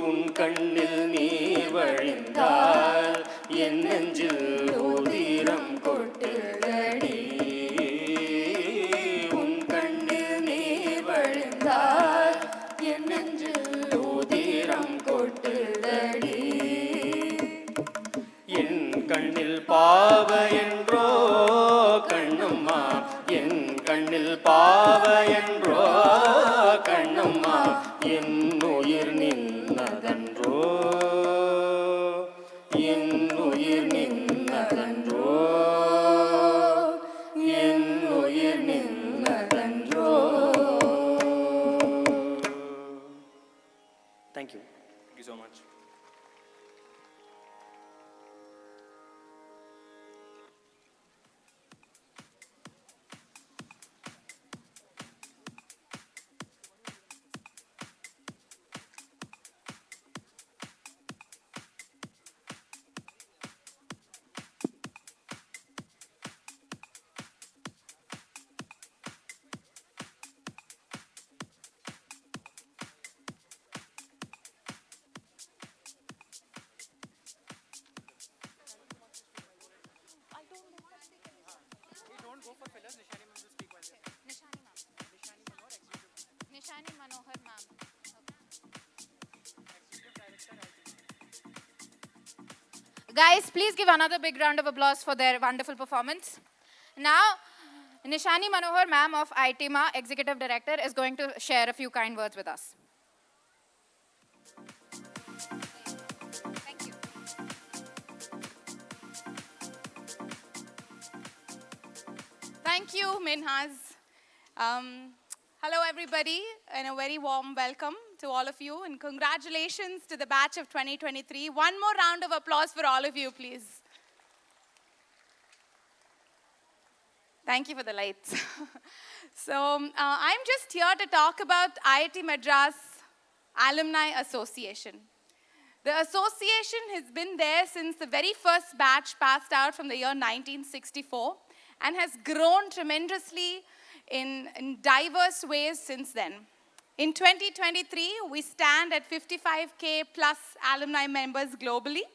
உன் கண்ணில் நீர் வழிந்தால் என் நெஞ்சில் உதிரம் கொட்டுதடி உன் கண்ணில் நீர் வழிந்தால் என் நெஞ்சில் உதிரம் கொட்டுதடி என் கண்ணில் பாவ என்றோ கண்ணம்மா என் கண்ணில் பாவ என்றோ கண்ணம்மா என் உயிர் நின்னதன்றோ என் உயிர் நின்னதன்றோ என் உயிர் நின்னதன்றோ. Thank you. Thank you so much. Nishani Manohar ma'am. Guys, please give another big round of applause for their wonderful performance. Now, Nishani Manohar ma'am of IIT Ma, Executive Director, is going to share a few kind words with us. Thank you. Thank you, Minhas. Hello, everybody, and a very warm welcome to all of you, and congratulations to the batch of 2023. One more round of applause for all of you, please. Thank you for the lights. I'm just here to talk about IIT Madras Alumni Association. The association has been there since the very first batch passed out from the year 1964 and has grown tremendously in diverse ways since then. In 2023, we stand at 55K plus alumni members globally.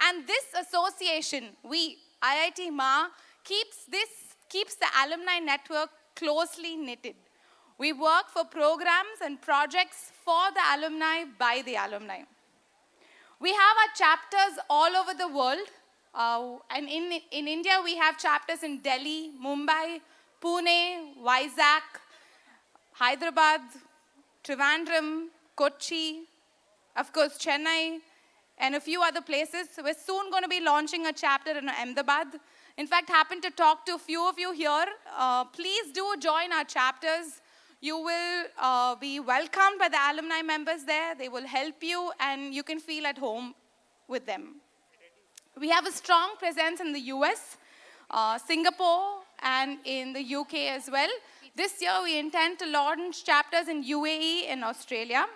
And this association, we, IIT Ma, keeps the alumni network closely knitted. We work for programs and projects for the alumni, by the alumni. We have our chapters all over the world. And in India, we have chapters in Delhi, Mumbai, Pune, Vizag, Hyderabad, Trivandrum, Kochi, of course, Chennai, and a few other places. We're soon going to be launching a chapter in Ahmedabad. In fact, happen to talk to a few of you here. Please do join our chapters. You will be welcomed by the alumni members there. They will help you, and you can feel at home with them. We have a strong presence in the US, Singapore, and in the UK as well. This year, we intend to launch chapters in UAE and Australia.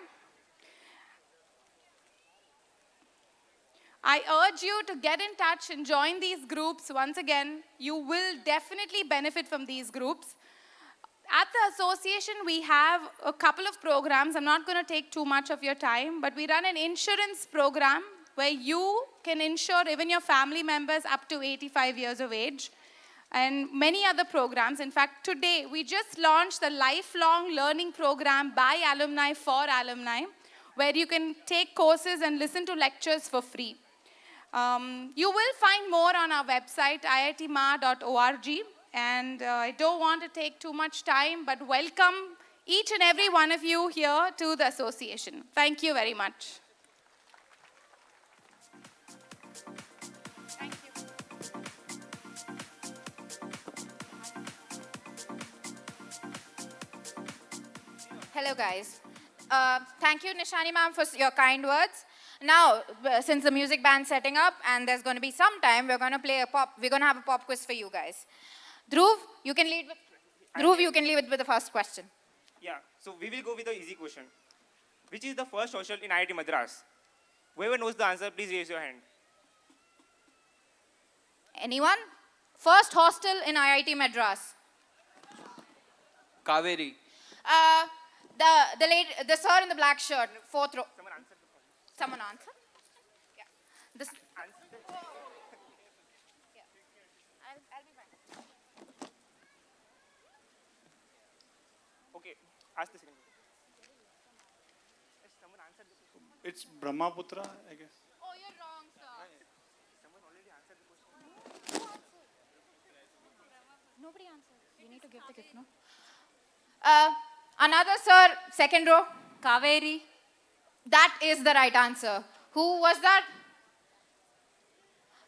I urge you to get in touch and join these groups. Once again, you will definitely benefit from these groups. At the association, we have a couple of programs. I'm not going to take too much of your time, but we run an insurance program where you can insure even your family members up to 85 years of age, and many other programs. In fact, today, we just launched the lifelong learning program by alumni for alumni, where you can take courses and listen to lectures for free. You will find more on our website, iitma.org, and I don't want to take too much time, but welcome each and every one of you here to the association. Thank you very much. Thank you. Hello, guys. Thank you, Nishani ma'am, for your kind words. Now, since the music band's setting up and there's going to be some time, we're going to have a pop quiz for you guys. Dhruv, you can lead with the first question. Yeah, so we will go with the easy question. Which is the first hostel in IIT Madras? Whoever knows the answer, please raise your hand. Anyone? First hostel in IIT Madras. Kaveri. The sir in the black shirt, fourth row. Someone answer? Yeah. This. Yeah. I'll be fine. Okay, ask the second question. Has someone answered the question? It's Brahmaputra, I guess. Oh, you're wrong, sir. Someone already answered the question. Nobody answered. You need to give the gift, no? Another sir, second row. Kaveri. That is the right answer. Who was that?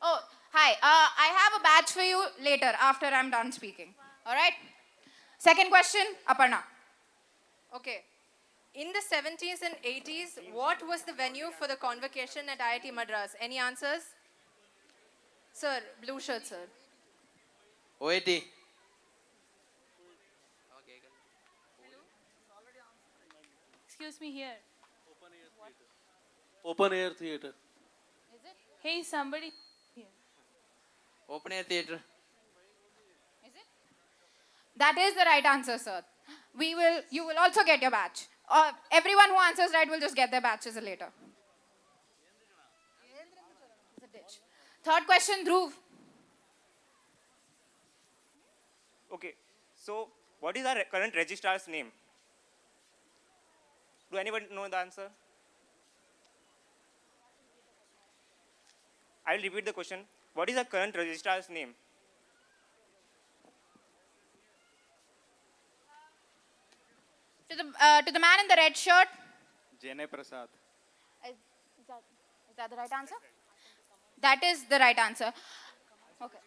Oh, hi. I have a badge for you later after I'm done speaking. All right? Second question, Aparna. Okay. In the 70s and 80s, what was the venue for the convocation at IIT Madras? Any answers? Sir, blue shirt, sir. OIT. Excuse me here. Open air theatre. Hey, somebody. Open air theatre. That is the right answer, sir. You will also get your badge. Everyone who answers right will just get their badges later. Third question, Dhruv. Okay, so what is our current registrar's name? Do anyone know the answer? I will repeat the question. What is our current registrar's name? To the man in the red shirt. Jene Prasad. Is that the right answer? That is the right answer. Okay.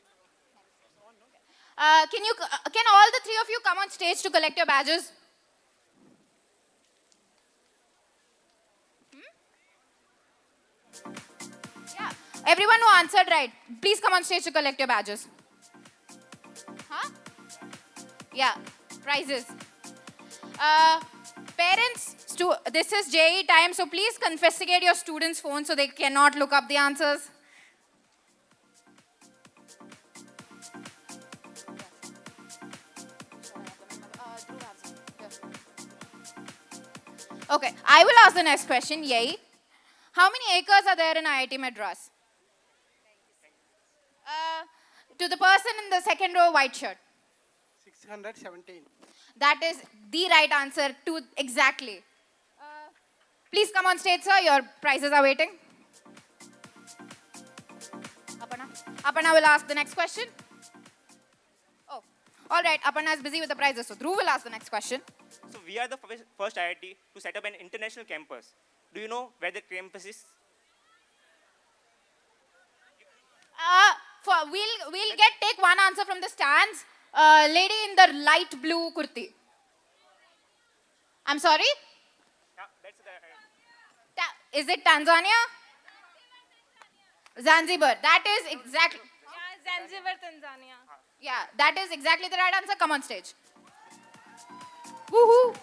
Can all the three of you come on stage to collect your badges? Yeah. Everyone who answered right, please come on stage to collect your badges. Huh? Yeah. Prizes. Parents, this is JE time, so please confiscate your students' phones so they cannot look up the answers. Okay, I will ask the next question. Yay. How many acres are there in IIT Madras? To the person in the second row, white shirt. 617. That is the right answer to exactly. Please come on stage, sir. Your prizes are waiting. Aparna will ask the next question. Oh, all right. Aparna is busy with the prizes, so Dhruv will ask the next question. So we are the first IIT to set up an international campus. Do you know where the campus is? We'll take one answer from the stands. Lady in the light blue kurti. I'm sorry? Yeah, that's Is it Tanzania? Zanzibar. That is exactly. Yeah, Zanzibar, Tanzania. Yeah, that is exactly the right answer. Come on stage. Woohoo!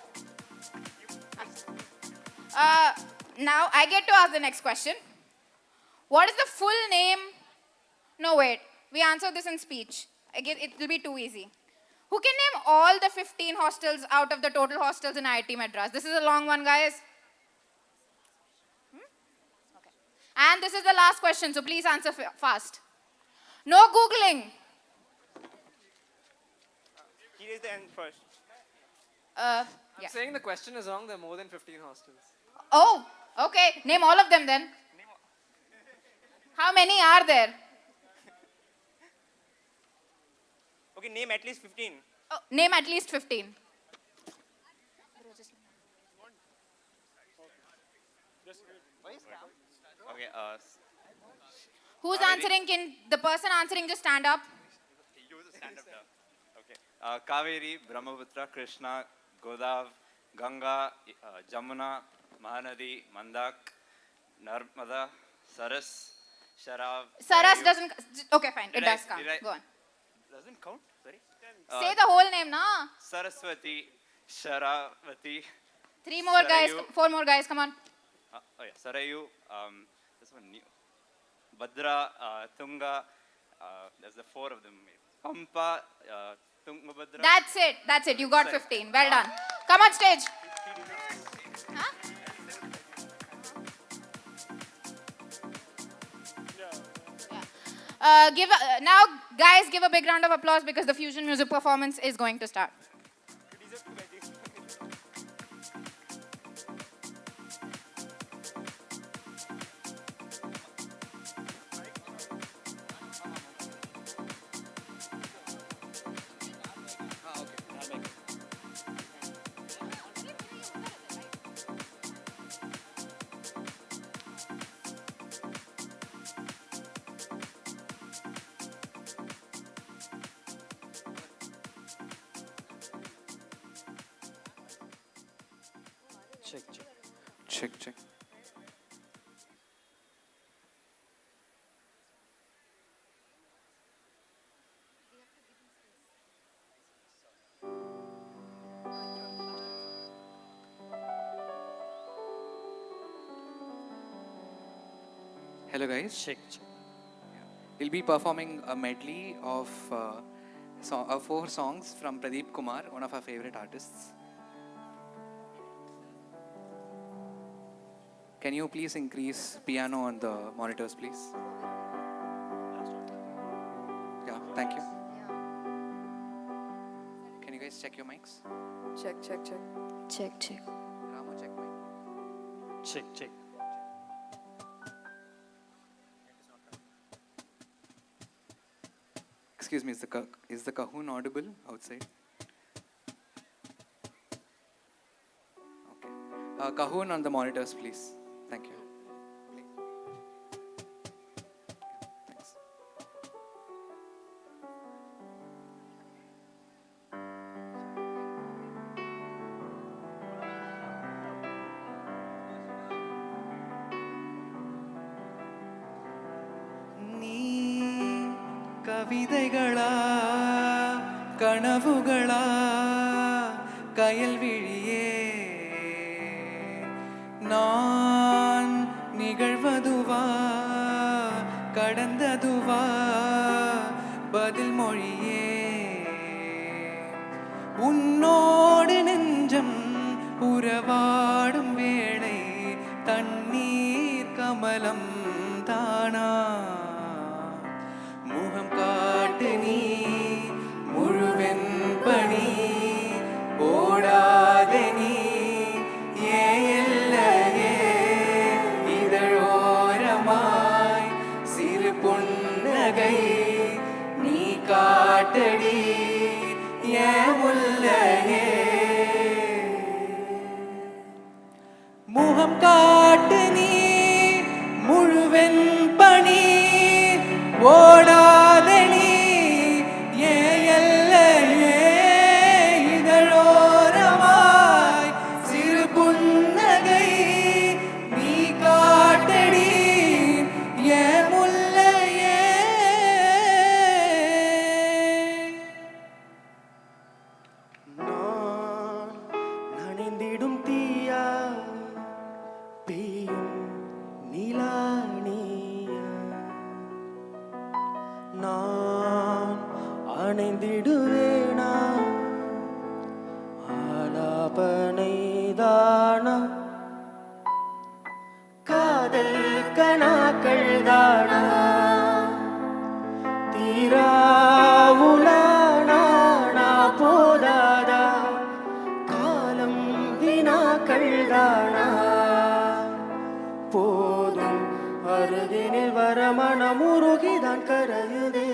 Now I get to ask the next question. What is the full name? No, wait. We answered this in speech. I guess it will be too easy. Who can name all the 15 hostels out of the total hostels in IIT Madras? This is a long one, guys. Okay. And this is the last question, so please answer fast. No Googling. Here is the end first. Yeah. I'm saying the question is wrong. There are more than 15 hostels. Oh, okay. Name all of them then. How many are there? Okay, name at least 15. Oh, name at least 15. Okay. Who's answering? Can the person answering just stand up? Stand up there. Okay. Kaveri, Brahmaputra, Krishna, Godav, Ganga, Jamuna, Mahanadi, Mandak, Narmada, Saras, Sharav. Saras doesn't. Okay, fine. It Did I- does count. did I- Go on. Doesn't count? Sorry. Say the whole name, na? Saraswati, Sharavati. Three more guys. Sarayu. 4 more guys. Come on. Oh yeah, Sarayu, this one new. Bhadra, Tunga, there's the four of them. Pampa, Tungabhadra. That's it. You got 15. Well done. Come on stage. Huh? Now, guys, give a big round of applause because the fusion music performance is going to start. Check. Hello guys. Check. We'll be performing a medley of 4 songs from Pradeep Kumar, one of our favorite artists. Can you please increase piano on the monitors, please? Yeah, thank you. Can you guys check your mics? Check. Ramu, check mic. Check. Excuse me, is the Cahoon audible outside? Okay. Cahoon on the monitors, please. Thank you. Thanks. நீ கவிதைகளா கனவுகளா கயல்விழியே நான் நிகழ்வதுவா கடந்ததுவா பதில் மொழியே உன்னோடு நெஞ்சம் உறவாடும் வேளை தண்ணீர் கமலம் தானா முகம் காட்டு நீ முழுவெண்பணி ஓடாத நீ ஏல்லையே இதழோரமாய் சிறு புன்னகை நீ காட்டடி ஏன் முல்லையே முகம் காட்டு நீ முழுவெண் பணி ஓடாத நீ ஏன் எல்லையே இதழோரமாய் சிறு புன்னகை நீ காட்டடி ஏன் முல்லையே நான் நனைந்திடும் தீயா பெய்யும் நிலா நீயா நான் அணைந்திடுவேனா ஆலாபனைதானா காதல் கனாக்கள் தானா தீராவுலானா போதாதா காலம் வினாக்கள் தானா போதும் அருகினில் வர மனமுருகிதான் கரையுதே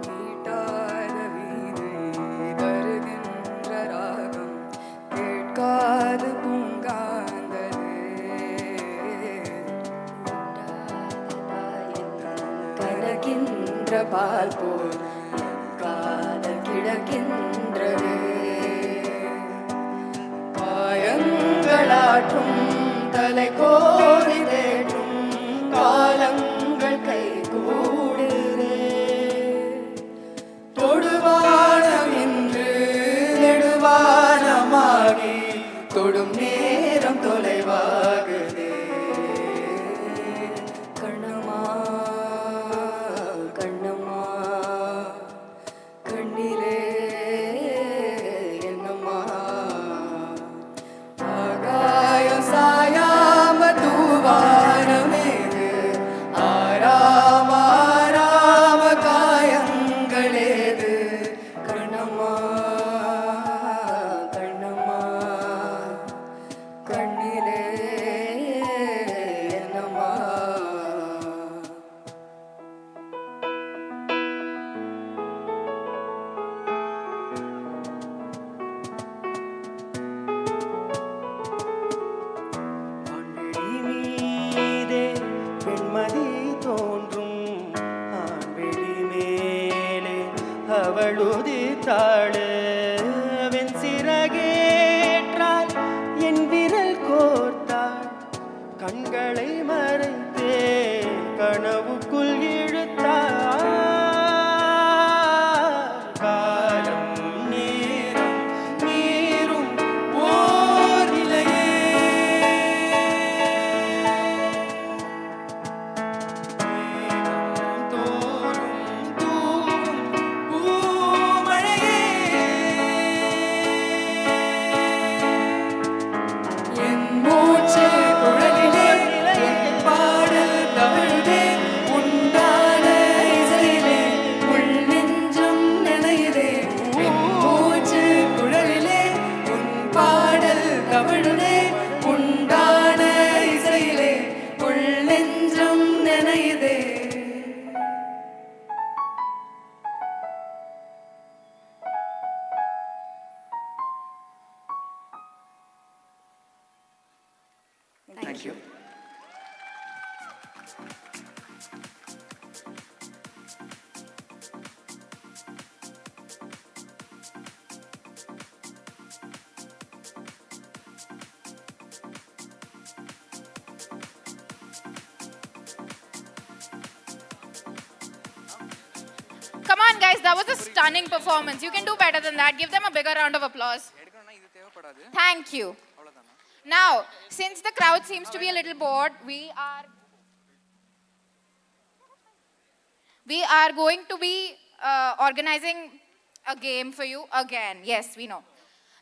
மீட்டாத வீணை தருகின்ற ராகம் கேட்காது பூங்காந்தலே கலக்கின்ற பால் போல் காதல் கிடக்கின்றது காயங்களாற்றும் தலை கோரி தேற்றும் காலங்கள் கை கூடுதே தொடும் நேரம் தொலைவாகுதே கண்ணம்மா கண்ணம்மா கண்ணிலே என்னம்மா ஆகாயம் சாயாம தூவானமேது ஆராம ஆராம காயங்களேது கண்ணம்மா கண்ணம்மா கண்ணிலே என்னம்மா மீதே பெண்மதி தோன்றும் ஆண்வெளி மேலே அவளுதித்தாள் வெண் சிறகேற்றால் என் விரல் கோர்த்தாள் கண்களை மறைத்தே கனவுக்குள் இழுத்தாள் காலம் நேரம் நீரும் ஓர் நிலையே என் மூச்சு குழலிலே என் பாடல் தவழுதே உண்டான இசையிலே உள் நெஞ்சம் நினையுதே என் மூச்சு குழலிலே உன் பாடல் தவழுதே உண்டான இசையிலே உள் நெஞ்சம் நினையுதே Thank you. Come on, guys, that was a stunning performance. You can do better than that. Give them a bigger round of applause. Thank you. Now, since the crowd seems to be a little bored, we are going to be organizing a game for you again. Yes, we know.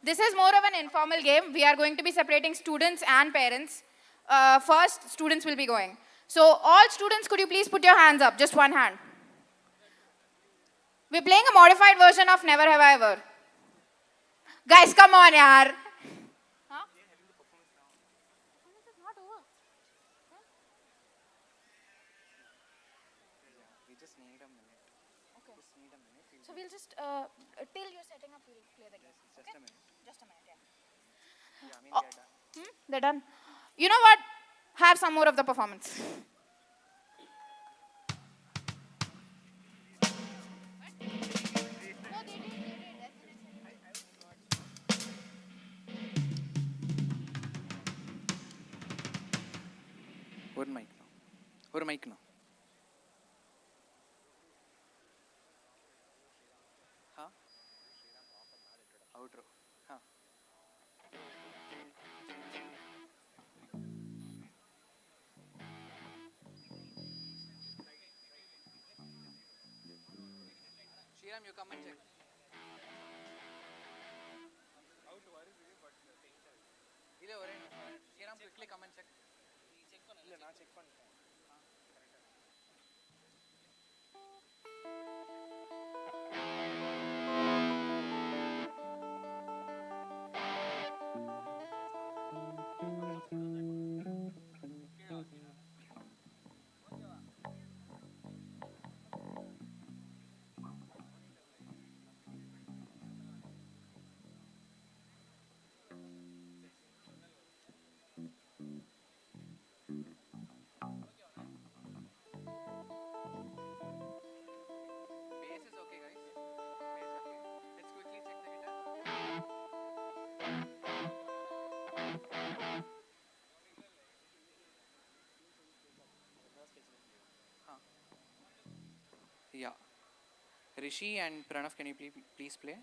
This is more of an informal game. We are going to be separating students and parents. First, students will be going. So, all students, could you please put your hands up? Just one hand. We're playing a modified version of Never Have I Ever. Guys, come on, yaar. So we'll just, till you're setting up, we'll play the game. Just a minute. Just a minute, yeah. They're done. You know what? Have some more of the performance. ஒரு mic now. Outro. Shriram, you come and check. இல்லை ஒரே Shriram, quickly come and check. இல்லை நான் check பண்ணிட்டேன். Yeah. Rishi and Pranav, can you please play?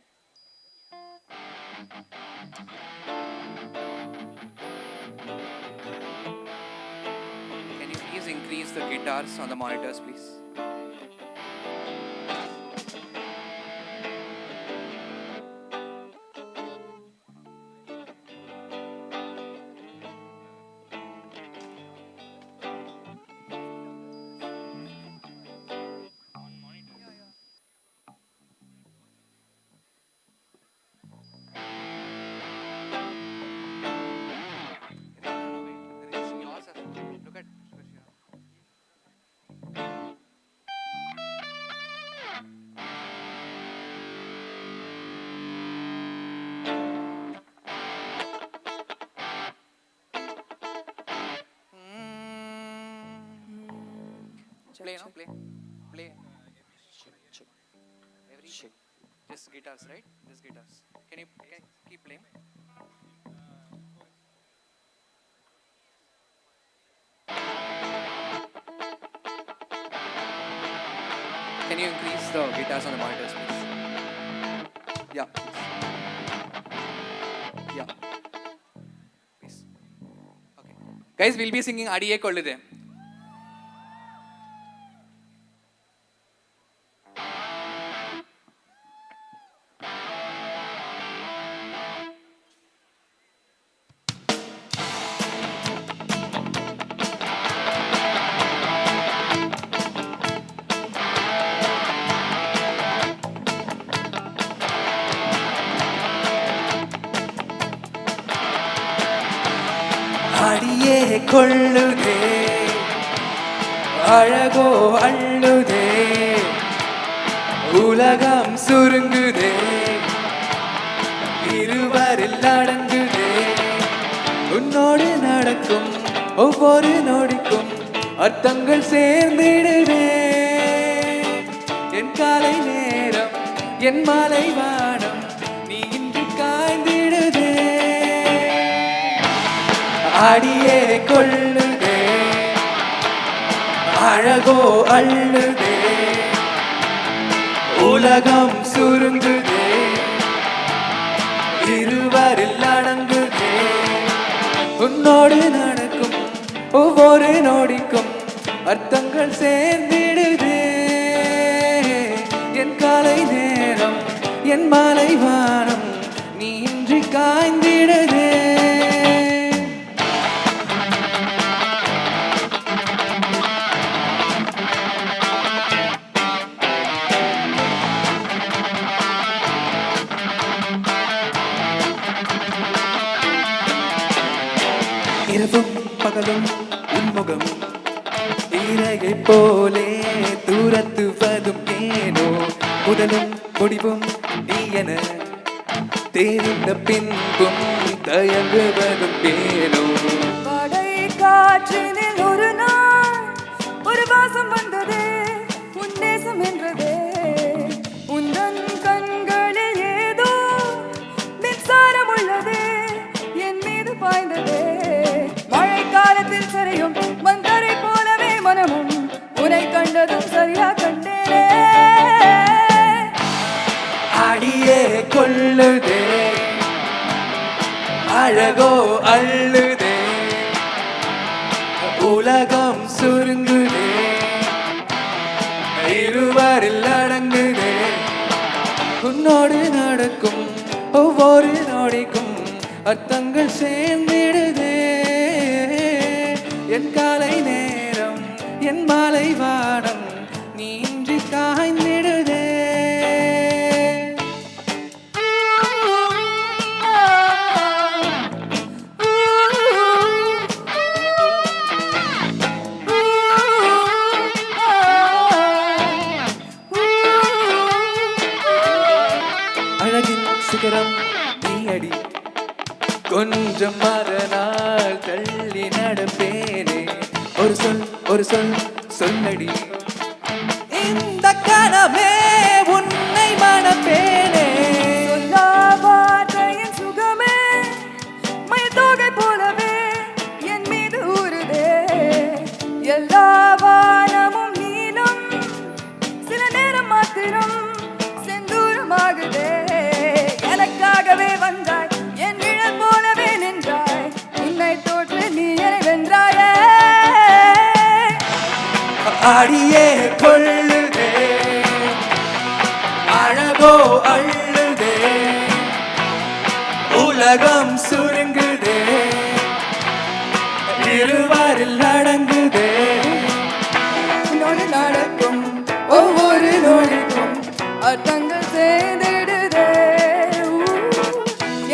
Can you please increase the guitars on the monitors, please? Look at play, no? Play. Every just guitars, right? Just guitars. Can you keep playing? Can you increase the guitars on the monitors, please? Yeah. Yeah. Please. Okay. Guys, we'll be singing Adiye Kollude. அடியே கொள்ளுதே அழகோ அள்ளுதே உலகம் சுருங்குதே இருவரில் அடங்குதே உன்னோடு நடக்கும் ஒவ்வொரு நொடிக்கும் அர்த்தங்கள் சேர்ந்திடுதே என் காலை நேரம் என் மாலை வானம் நீ இன்று காய்ந்திடுதே அடியே கொள்ளுதே அழகோ அள்ளுதே உலகம் சுருங்குதே இருவரில் அடங்குதே உன்னோடு நடக்கும் ஒவ்வொரு நொடிக்கும் அர்த்தங்கள் சேர்ந்திடுதே என் காலை நேரம் என் மாலை வானம் நீ இன்றி காய்ந்திடுதே இரவும் பகலும் உன்முகம் இறகை போலே தூரத்துவதும் ஏனோ முதலும் முடிவும் நீ என தெரிந்த பின்பும் தயங்குவதும் ஏனோ படை காற்றினில் ஒரு நாள் ஒரு வாசம் வந்ததே உன் நேசம் என்றதே உந்தன் கண்களில் ஏதோ மின்சாரம் உள்ளதே என் மீது பாய்ந்ததே மழை காலத்தில் சரியும் மந்தரை போலவே மனமும் உன்னை கண்டதும் சரியா கண்டேனே அடியே கொள்ளுதே அழகோ அள்ளுதே உலகம் சுருங்குதே இருவரில் அடங்குதே உன்னோடு நடக்கும் ஒவ்வொரு நொடிக்கும் அர்த்தங்கள் சேர்ந்திடுதே என் காலை நேரம் என் மாலை வானம் நீ இன்றி காய்ந்திடுதே அழகின் சிகரம் நீ அடி கொஞ்சம் மறநாள் தள்ளி நடப்பேனே ஒரு சொல் சொல்லடி இந்த கனவே உன்னை மணப்பேனே சொல்லா வார்த்தையின் சுகமே மயில் தோகை போலவே என் மீது ஊறுதே எல்லா வானமும் நீலம் சில நேரம் மாத்திரம் செந்தூரமாகுதே எனக்காகவே வந்தாய் அடியே கொள்ளுதே அழகோ அள்ளுதே உலகம் சுருங்குதே இருவரில் அடங்குதே நொடி நடக்கும் ஒவ்வொரு நொடிக்கும் அர்த்தங்கள் சேர்ந்திடுதே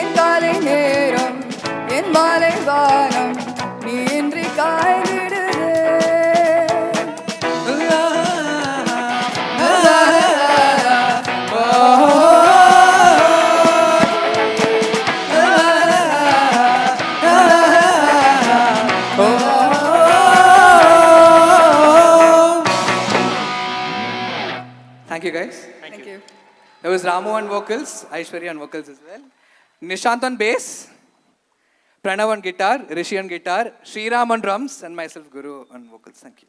என் காலை நேரம் என் மாலை வானம் நீ இன்றி காய்ந்திடுதே Thank you, guys. Thank you. There was Ramu on vocals, Aishwarya on vocals as well. Nishant on bass, Pranav on guitar, Rishi on guitar, Sriram on drums, and myself, Guru, on vocals. Thank you.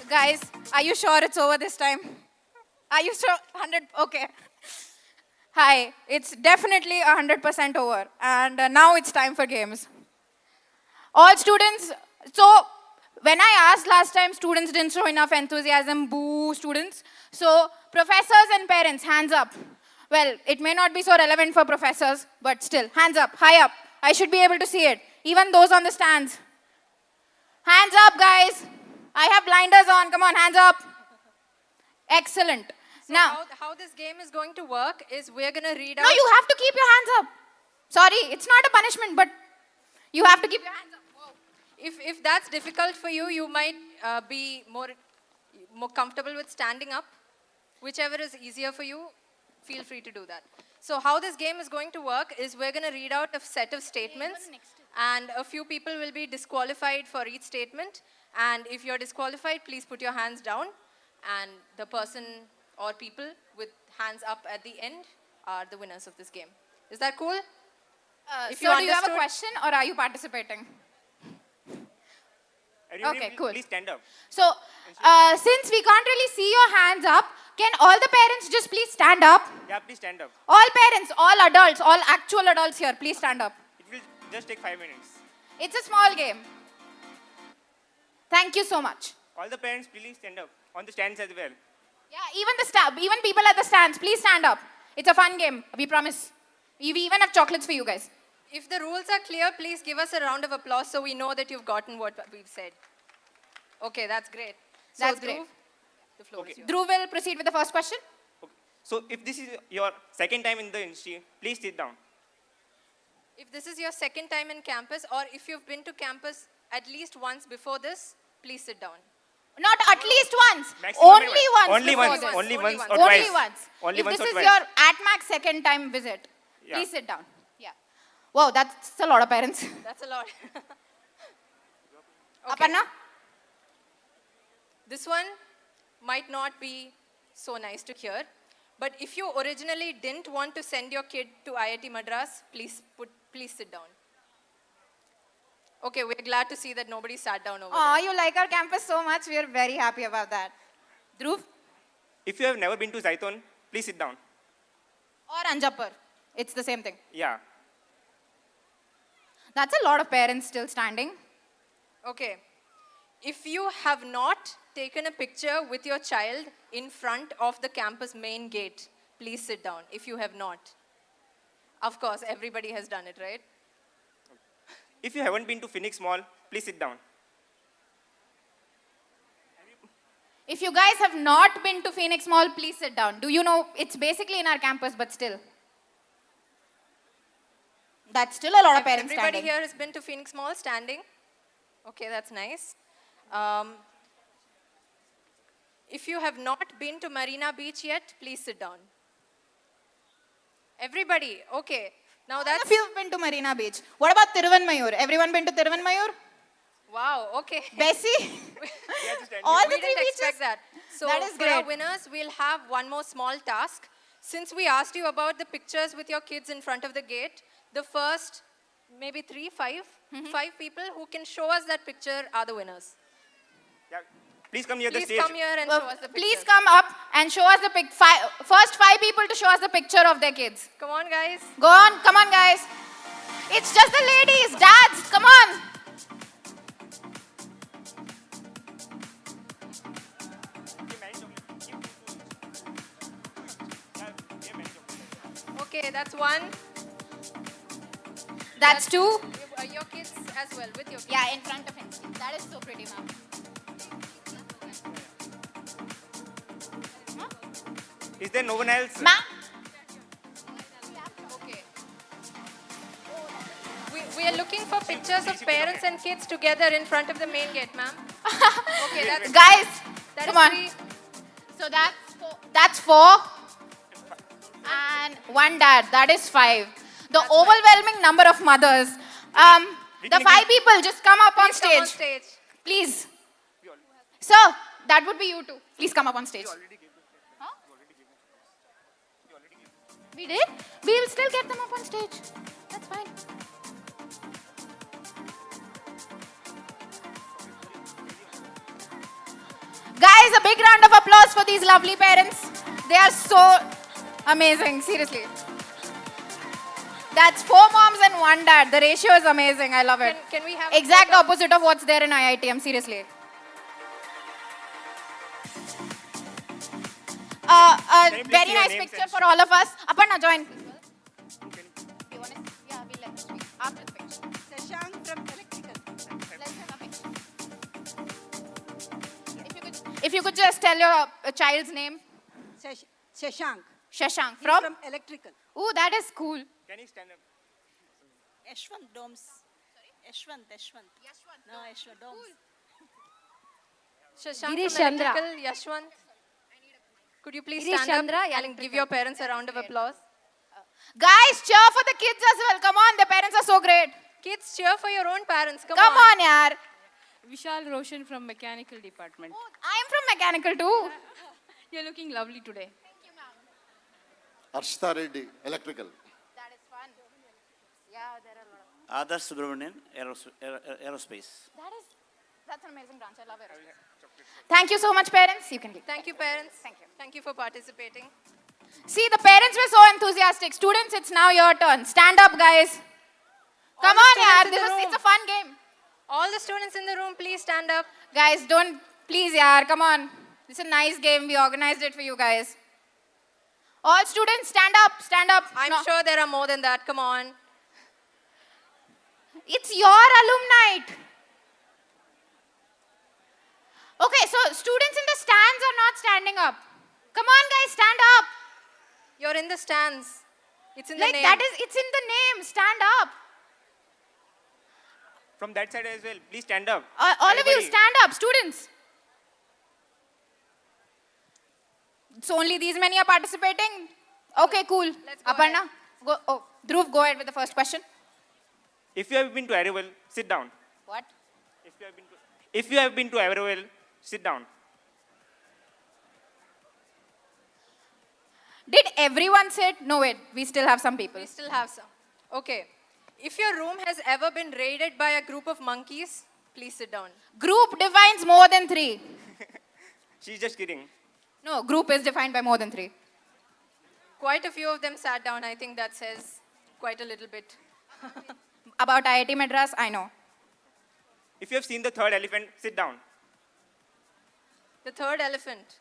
Guys, are you sure it's over this time? Are you sure? 100? Okay. Hi, it's definitely 100% over. And now it's time for games. All students, so when I asked last time, students didn't show enough enthusiasm, boo students. So professors and parents, hands up. Well, it may not be so relevant for professors, but still, hands up, high up. I should be able to see it. Even those on the stands. Hands up, guys. I have blinders on. Come on, hands up. Excellent. So Now, how this game is going to work is we're going to read out. no, you have to keep your hands up. Sorry, it's not a punishment, but you have to keep your hands up. If that's difficult for you, you might be more comfortable with standing up. Whichever is easier for you, feel free to do that. So how this game is going to work is we're going to read out a set of statements, and a few people will be disqualified for each statement. And if you're disqualified, please put your hands down, and the person or people with hands up at the end are the winners of this game. Is that cool? So do you have a understood- question or are you participating? Everybody, Okay, cool. Please stand up. So, since we can't really see your hands up, can all the parents just please stand up? Yeah, please stand up. All parents, all adults, all actual adults here, please stand up. It will just take 5 minutes. It's a small game. Thank you so much. All the parents, please stand up. On the stands as well. Yeah, even people at the stands, please stand up. It's a fun game, we promise. We even have chocolates for you guys. If the rules are clear, please give us a round of applause so we know that you've gotten what we've said. Okay, that's great. So That's Dhruv, great. the floor is yours. Dhruv will proceed with the first question. So if this is your second time in the industry, please sit down. If this is your second time in campus, or if you've been to campus at least once before this, please sit down. Not at least once. Maximum Only minimum. once. Only before once. this. Only once or Only twice. once. Only if once this or is twice. your at max second time visit, Yeah. please sit down. Yeah. Wow, that's a lot of parents. That's a lot. Aparna? This one might not be so nice to hear, but if you originally didn't want to send your kid to IIT Madras, please sit down. Okay, we're glad to see that nobody sat down over Oh, there. you like our campus so much. We are very happy about that. Dhruv If you have never been to Zaiton, please sit down. or Anjapur. It's the same thing. Yeah. That's a lot of parents still standing. Okay. If you have not taken a picture with your child in front of the campus main gate, please sit down. If you have not. Of course, everybody has done it, right? If you haven't been to Phoenix Mall, please sit down. If you guys have not been to Phoenix Mall, please sit down. Do you know it's basically in our campus, but still. That's still a lot of parents Everybody standing. here has been to Phoenix Mall standing. Okay, that's nice. If you have not been to Marina Beach yet, please sit down. Everybody, okay. Now that's... If you've been to Marina Beach. What about Thiruvanmayur? Everyone been to Thiruvanmayur? Wow, okay. Bessie? All the We three didn't beaches? expect that. So That is for our great. winners, we'll have one more small task. Since we asked you about the pictures with your kids in front of the gate, the first maybe 3, 5 5 people who can show us that picture are the winners. Yeah. Please come near the Please stage. come here and show us the picture. Please come up and show us the first 5 people to show us the picture of their kids. Come on, guys. Go on, come on, guys. It's just the ladies, dads, come on. Okay, that's 1. That's 2. Your kids as well, with your kids. Yeah, in front of him. That is so pretty, ma'am. Is there no one else? Ma'am? Okay. We are looking for pictures of parents and kids together in front of the main gate, ma'am. Okay, that's Guys, that come is on. 3. So that's 4. And 1 dad, that is 5. The overwhelming number of mothers. The 5 people, just come up on Please come on stage. stage. Please. Sir, that would be you too. Please come up on stage. Huh? We did? We will still get them up on stage. That's fine. Guys, a big round of applause for these lovely parents. They are so amazing, seriously. That's 4 moms and 1 dad. The ratio is amazing. I love it. Can we have Exact opposite of what's there in IITM, seriously. Can you please Very say your nice names picture and- for all of us. Aparna, join. You want to? Yeah, we'll let you after the picture. Shashank from Electrical. Let's have a picture. If you could just tell your child's name. Shashank. Shashank. He's From? from Electrical. Ooh, that is cool. Can you stand up? Yashwant Domes. Yashwant. No, Yashwant Domes. Shashank Girish from Chandra. Electrical, Yashwant. Could you please Girish stand Chandra, up and give your parents a round of applause? Guys, cheer for the kids as well. Come on, the parents are so great. Kids, cheer for your own parents. Come on, yaar. Vishal Roshan from Mechanical Department. I am from mechanical too. You're looking lovely today. Arshita Reddy, Electrical. That is fun. Yeah, there are a lot of... Adarsh Subramanian, Aerospace. That's an amazing branch. I love it. Thank you so much, parents. You can leave. Thank you, parents. Thank you for participating. See, the parents were so enthusiastic. Students, it's now your turn. Stand up, guys. Come the on, students yaar. in the room. It's a fun game. All the students in the room, please stand up. Guys, don't, please, yaar. Come on. This is a nice game. We organized it for you guys. All students, stand up. Stand up. I'm sure there are more than that. Come on. It's your Alumnite. Okay, so students in the stands are not standing up. Come on, guys, stand up. You're in the stands. It's in the Like name. it's in the name. Stand up. From that side as well. Please stand up. All of you, Everybody. stand up, students. So only these many are participating? Okay, cool. Let's go Aparna, Dhruv, go ahead with the first question. If you have been to Araval, sit down. What? If you have been to Araval, sit down. Did everyone sit? No, wait, we still have some people. We still have some. Okay. If your room has ever been raided by a group of monkeys, please sit down. Group defines more than 3. She's just kidding. No, group is defined by more than 3. Quite a few of them sat down. I think that says quite a little bit. About IIT Madras, I know. If you have seen the third elephant, sit down. The third elephant.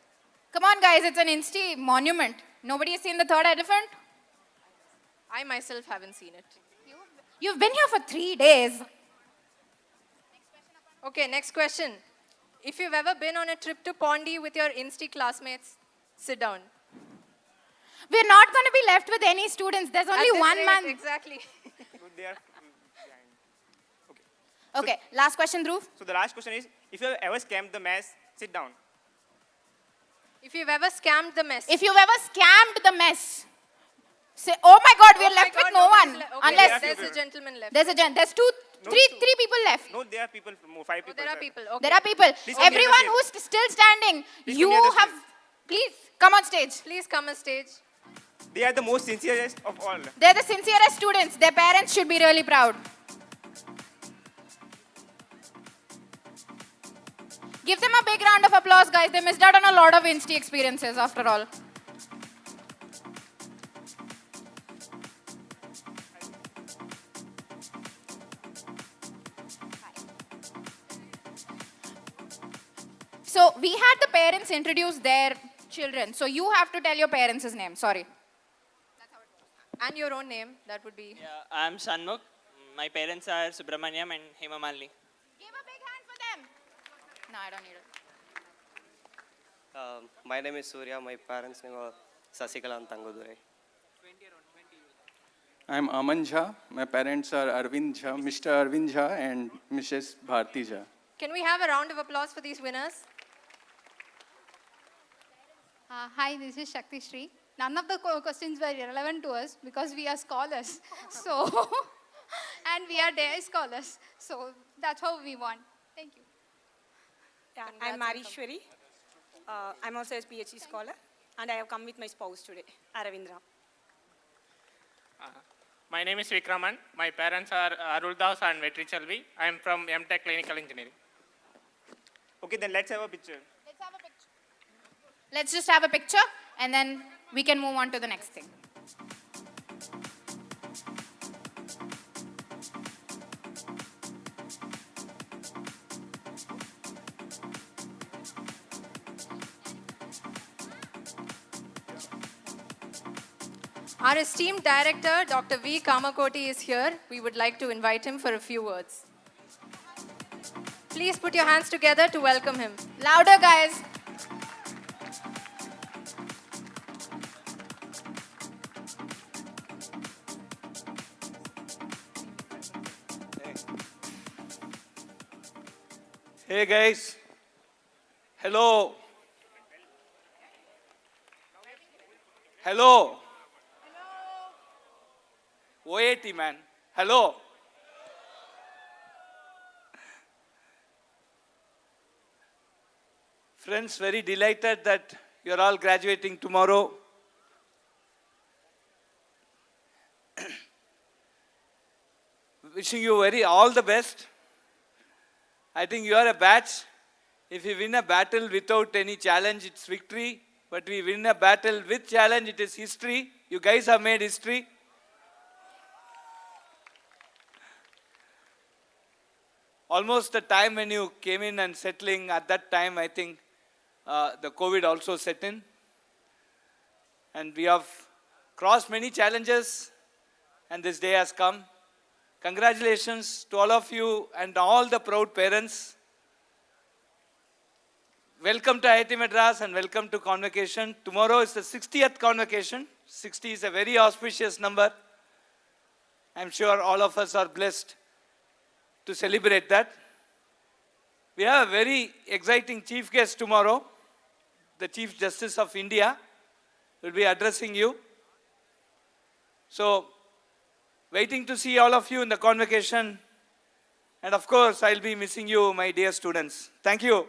Come on, guys, it's an Insti monument. Nobody has seen the third elephant? I myself haven't seen it. You've been here for 3 days. Okay, next question. If you've ever been on a trip to Pondi with your Insti classmates, sit down. We're not going to be left with any students. There's At only this 1 rate, month. Exactly. They are Okay, last question, Dhruv. So the last question is, if you have ever scammed the mess, sit down. If you've ever scammed the mess. If you've ever scammed the mess, say, oh my God, we're Oh my left with God, no nobody's one. okay, Unless there's a gentleman left. there's three people left. No, there are people, 5 people. There are sir. people. Okay. There are people. Please come near the Everyone stage. who's still standing, Please you come near the have, please come on stage. Please come on stage. They are the most sincerest of all. They're the sincerest students. Their parents should be really proud. Give them a big round of applause, guys. They missed out on a lot of Insti experiences after all. So we had the parents introduce their children. So you have to tell your parents' name. Sorry. And your own name, that would be. Yeah, I'm Sanmukh. My parents are Subramaniam and Hemamalli. Give a big hand for them. No, I don't need it. My name is Surya. My parents' name are Sasikala and Tangudurai. I'm Aman Jha. My parents are Arvind Jha, Mr. Arvind Jha and Mrs. Bharti Jha. Can we have a round of applause for these winners? Hi, this is Shakti Shri. None of the questions were relevant to us because we are scholars. So, and we are day scholars. So that's how we want. Thank you. Yeah, I'm Marishwari. I'm also a PhD scholar, and I have come with my spouse today, Aravindra. My name is Vikraman. My parents are Aruldas and Vetri Chalvi. I am from MTech Clinical Engineering. Okay, then let's have a picture. Let's just have a picture and then we can move on to the next thing. Our esteemed director, Dr. V. Kamakoti, is here. We would like to invite him for a few words. Please put your hands together to welcome him. Louder, guys. Hey guys, hello. Hello. OAT man, hello. Friends, very delighted that you're all graduating tomorrow. Wishing you all the best. I think you are a batch. If we win a battle without any challenge, it's victory. But we win a battle with challenge, it is history. You guys have made history. Almost the time when you came in and settling, at that time, I think the COVID also set in. And we have crossed many challenges, and this day has come. Congratulations to all of you and all the proud parents. Welcome to IIT Madras and welcome to convocation. Tomorrow is the 60th convocation. 60 is a very auspicious number. I'm sure all of us are blessed to celebrate that. We have a very exciting chief guest tomorrow. The Chief Justice of India will be addressing you. So, waiting to see all of you in the convocation. And of course, I'll be missing you, my dear students. Thank you.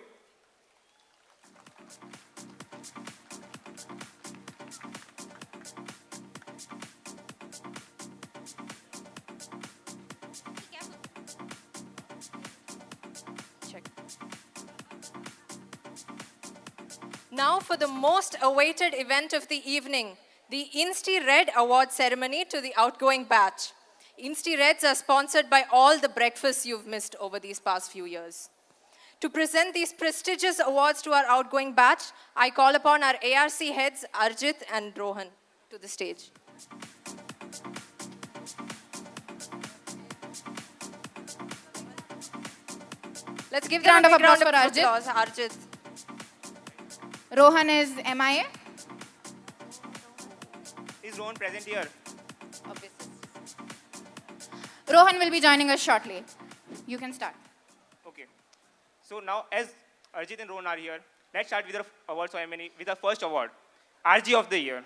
Now for the most awaited event of the evening, the Insti Red Award ceremony to the outgoing batch. Insti Reds are sponsored by all the breakfasts you've missed over these past few years. To present these prestigious awards to our outgoing batch, I call upon our ARC heads, Arjit and Rohan, to the stage. Let's give them a big round of applause, Arjit. Rohan is MIA. Is Rohan present here? Rohan will be joining us shortly. You can start. Okay. So now, as Arjit and Rohan are here, let's start with the award ceremony with the first award, RG of the Year.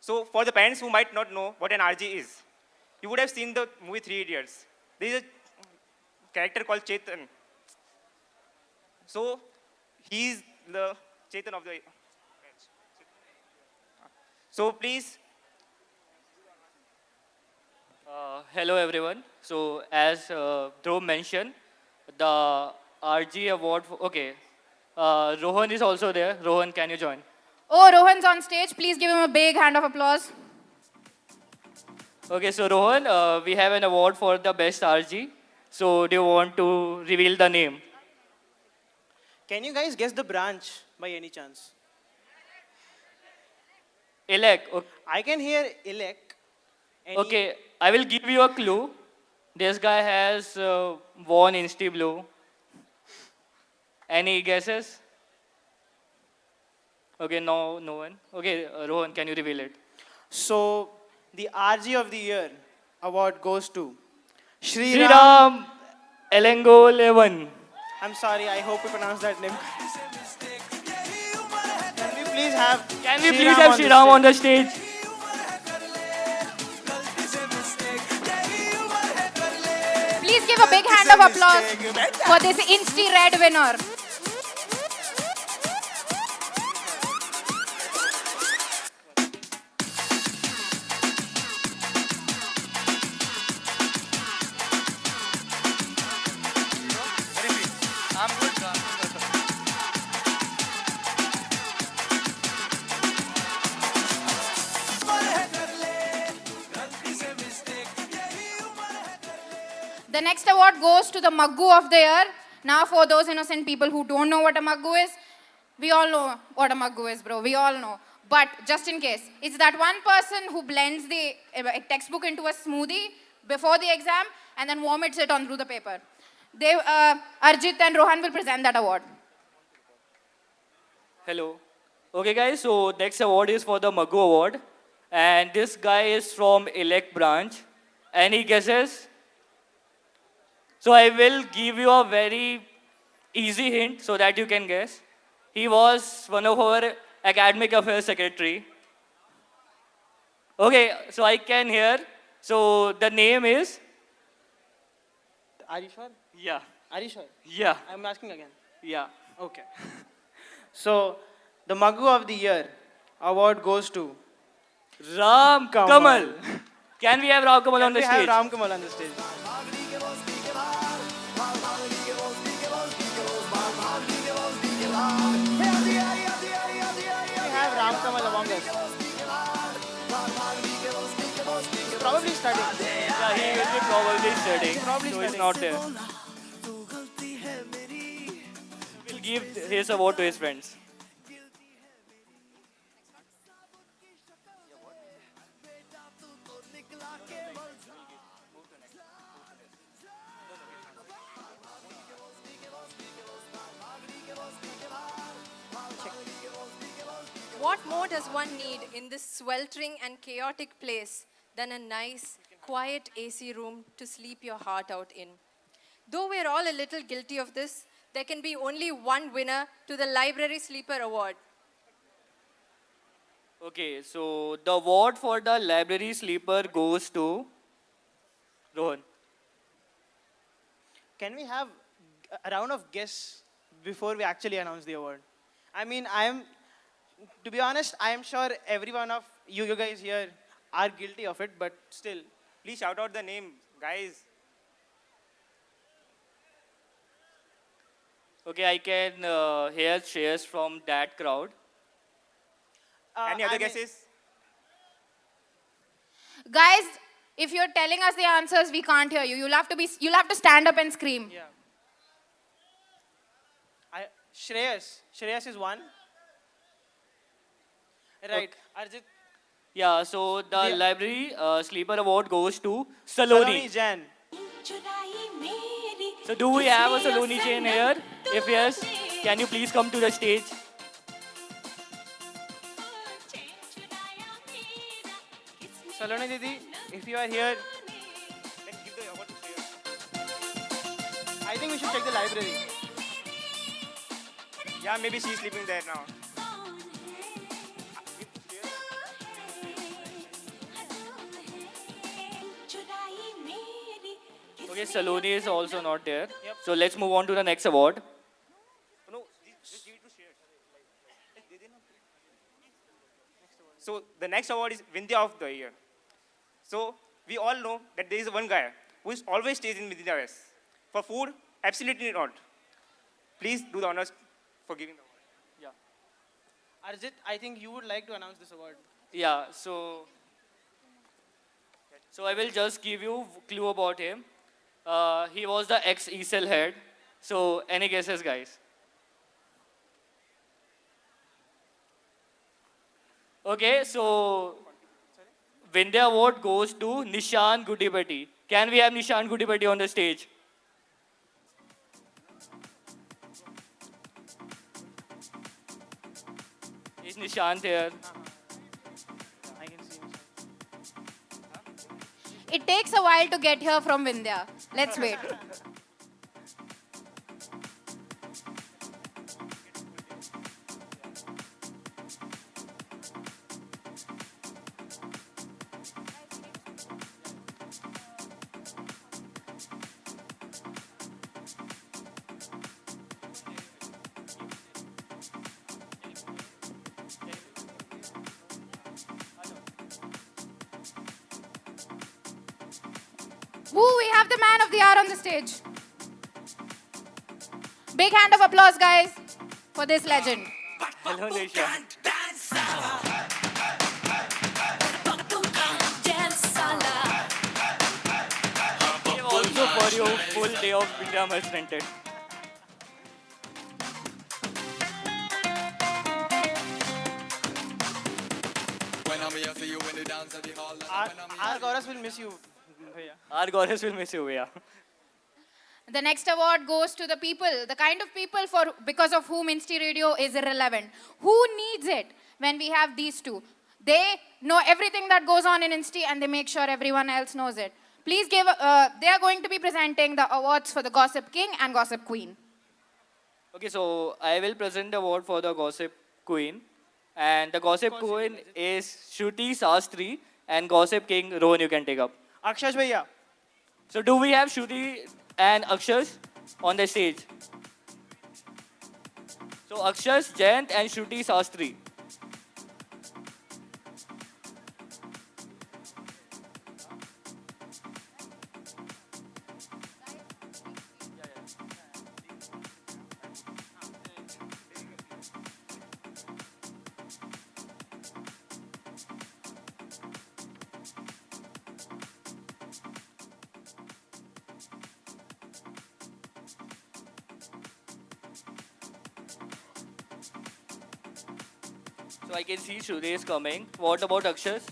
So for the parents who might not know what an RG is, you would have seen the movie Three Idiots. There is a character called Chetan. So he is the Chetan of the. So please. Hello everyone. So as Dhruv mentioned, the RG award, okay, Rohan is also there. Rohan, can you join? Oh, Rohan's on stage. Please give him a big hand of applause. Okay, so Rohan, we have an award for the best RG. So do you want to reveal the name? Can you guys guess the branch by any chance? Elec. I can hear Elec. Okay, I will give you a clue. This guy has won Insti Blue. Any guesses? Okay, no one. Okay, Rohan, can you reveal it? So, the RG of the Year award goes to Shri Ram Elengo 11. I'm sorry, I hope you pronounce that name. Can we please have Shri Ram on the stage? Please give a big hand of applause for this Insti Red winner. The next award goes to the Maggu of the Year. Now, for those innocent people who don't know what a Maggu is, we all know what a Maggu is, bro. We all know. But just in case, it's that one person who blends the textbook into a smoothie before the exam and then vomits it on through the paper. Arjit and Rohan will present that award. Hello. Okay, guys, so next award is for the Maggu Award. And this guy is from Elect branch. Any guesses? So I will give you a very easy hint so that you can guess. He was one of our academic affairs secretary. Okay, so I can hear. So the name is? Are you sure? Yeah. Are you sure? Yeah. I'm asking again. Yeah. Okay. So, the Maggu of the Year award goes to Ram Kamal. Can we have Ram Kamal on the Can we stage? have Ram Kamal on the stage? We have Ram Kamal among us. He's probably studying. Yeah, he will be probably studying. So he's not there. We'll give his award to his friends. What more does one need in this sweltering and chaotic place than a nice, quiet AC room to sleep your heart out in? Though we're all a little guilty of this, there can be only one winner to the Library Sleeper Award. Okay, so the award for the library sleeper goes to Rohan. Can we have a round of guess before we actually announce the award? I mean, to be honest, I am sure every one of you guys here are guilty of it, but still. Please shout out the name, guys. Okay, I can hear cheers from that crowd. Any other guesses? Guys, if you're telling us the answers, we can't hear you. You'll have to stand up and scream. Yeah. Shreyas is one. Right. Arjit. Yeah, so the library sleeper award goes to Saloni. Jain. So do we have a Saloni chain here? If yes, can you please come to the stage? Saloni Didi, if you are here, then give the award to Shreyas. I think we should check the library. Yeah, maybe she's sleeping there now. Okay, Saloni is also not there. So let's move on to the next award. So the next award is Vindhya of the Year. So we all know that there is one guy who is always stays in Vidya West. For food, absolutely not. Please do the honors for giving the award. Yeah. Arjit, I think you would like to announce this award. Yeah, so I will just give you clue about him. He was the ex-ESL head. So any guesses, guys? Okay, so Vindhya Award goes to Nishan Gudipati. Can we have Nishan Gudipati on the stage? Is Nishant here? I can see him. It takes a while to get here from Vindhya. Let's wait. Woo, we have the man of the hour on the stage. Big hand of applause, guys, for this legend. Hello, Nishant. Thank you also for your full day of Vindhya Much rented. Our chorus will miss you. Bhaiya. Our goddess will miss you, yeah. The next award goes to the people, the kind of people because of whom Insti Radio is irrelevant. Who needs it when we have these two? They know everything that goes on in Insti and they make sure everyone else knows it. Please give, they are going to be presenting the awards for the Gossip King and Gossip Queen. Okay, so I will present the award for the Gossip Queen. And the Gossip Queen is Shruti Sastri and Gossip King, Rohan, you can take up. Akshash Bhaiya. So do we have Shruti and Akshash on the stage? So Akshash, Jayant and Shruti Sastri. So I can see Shruti is coming. What about Akshash?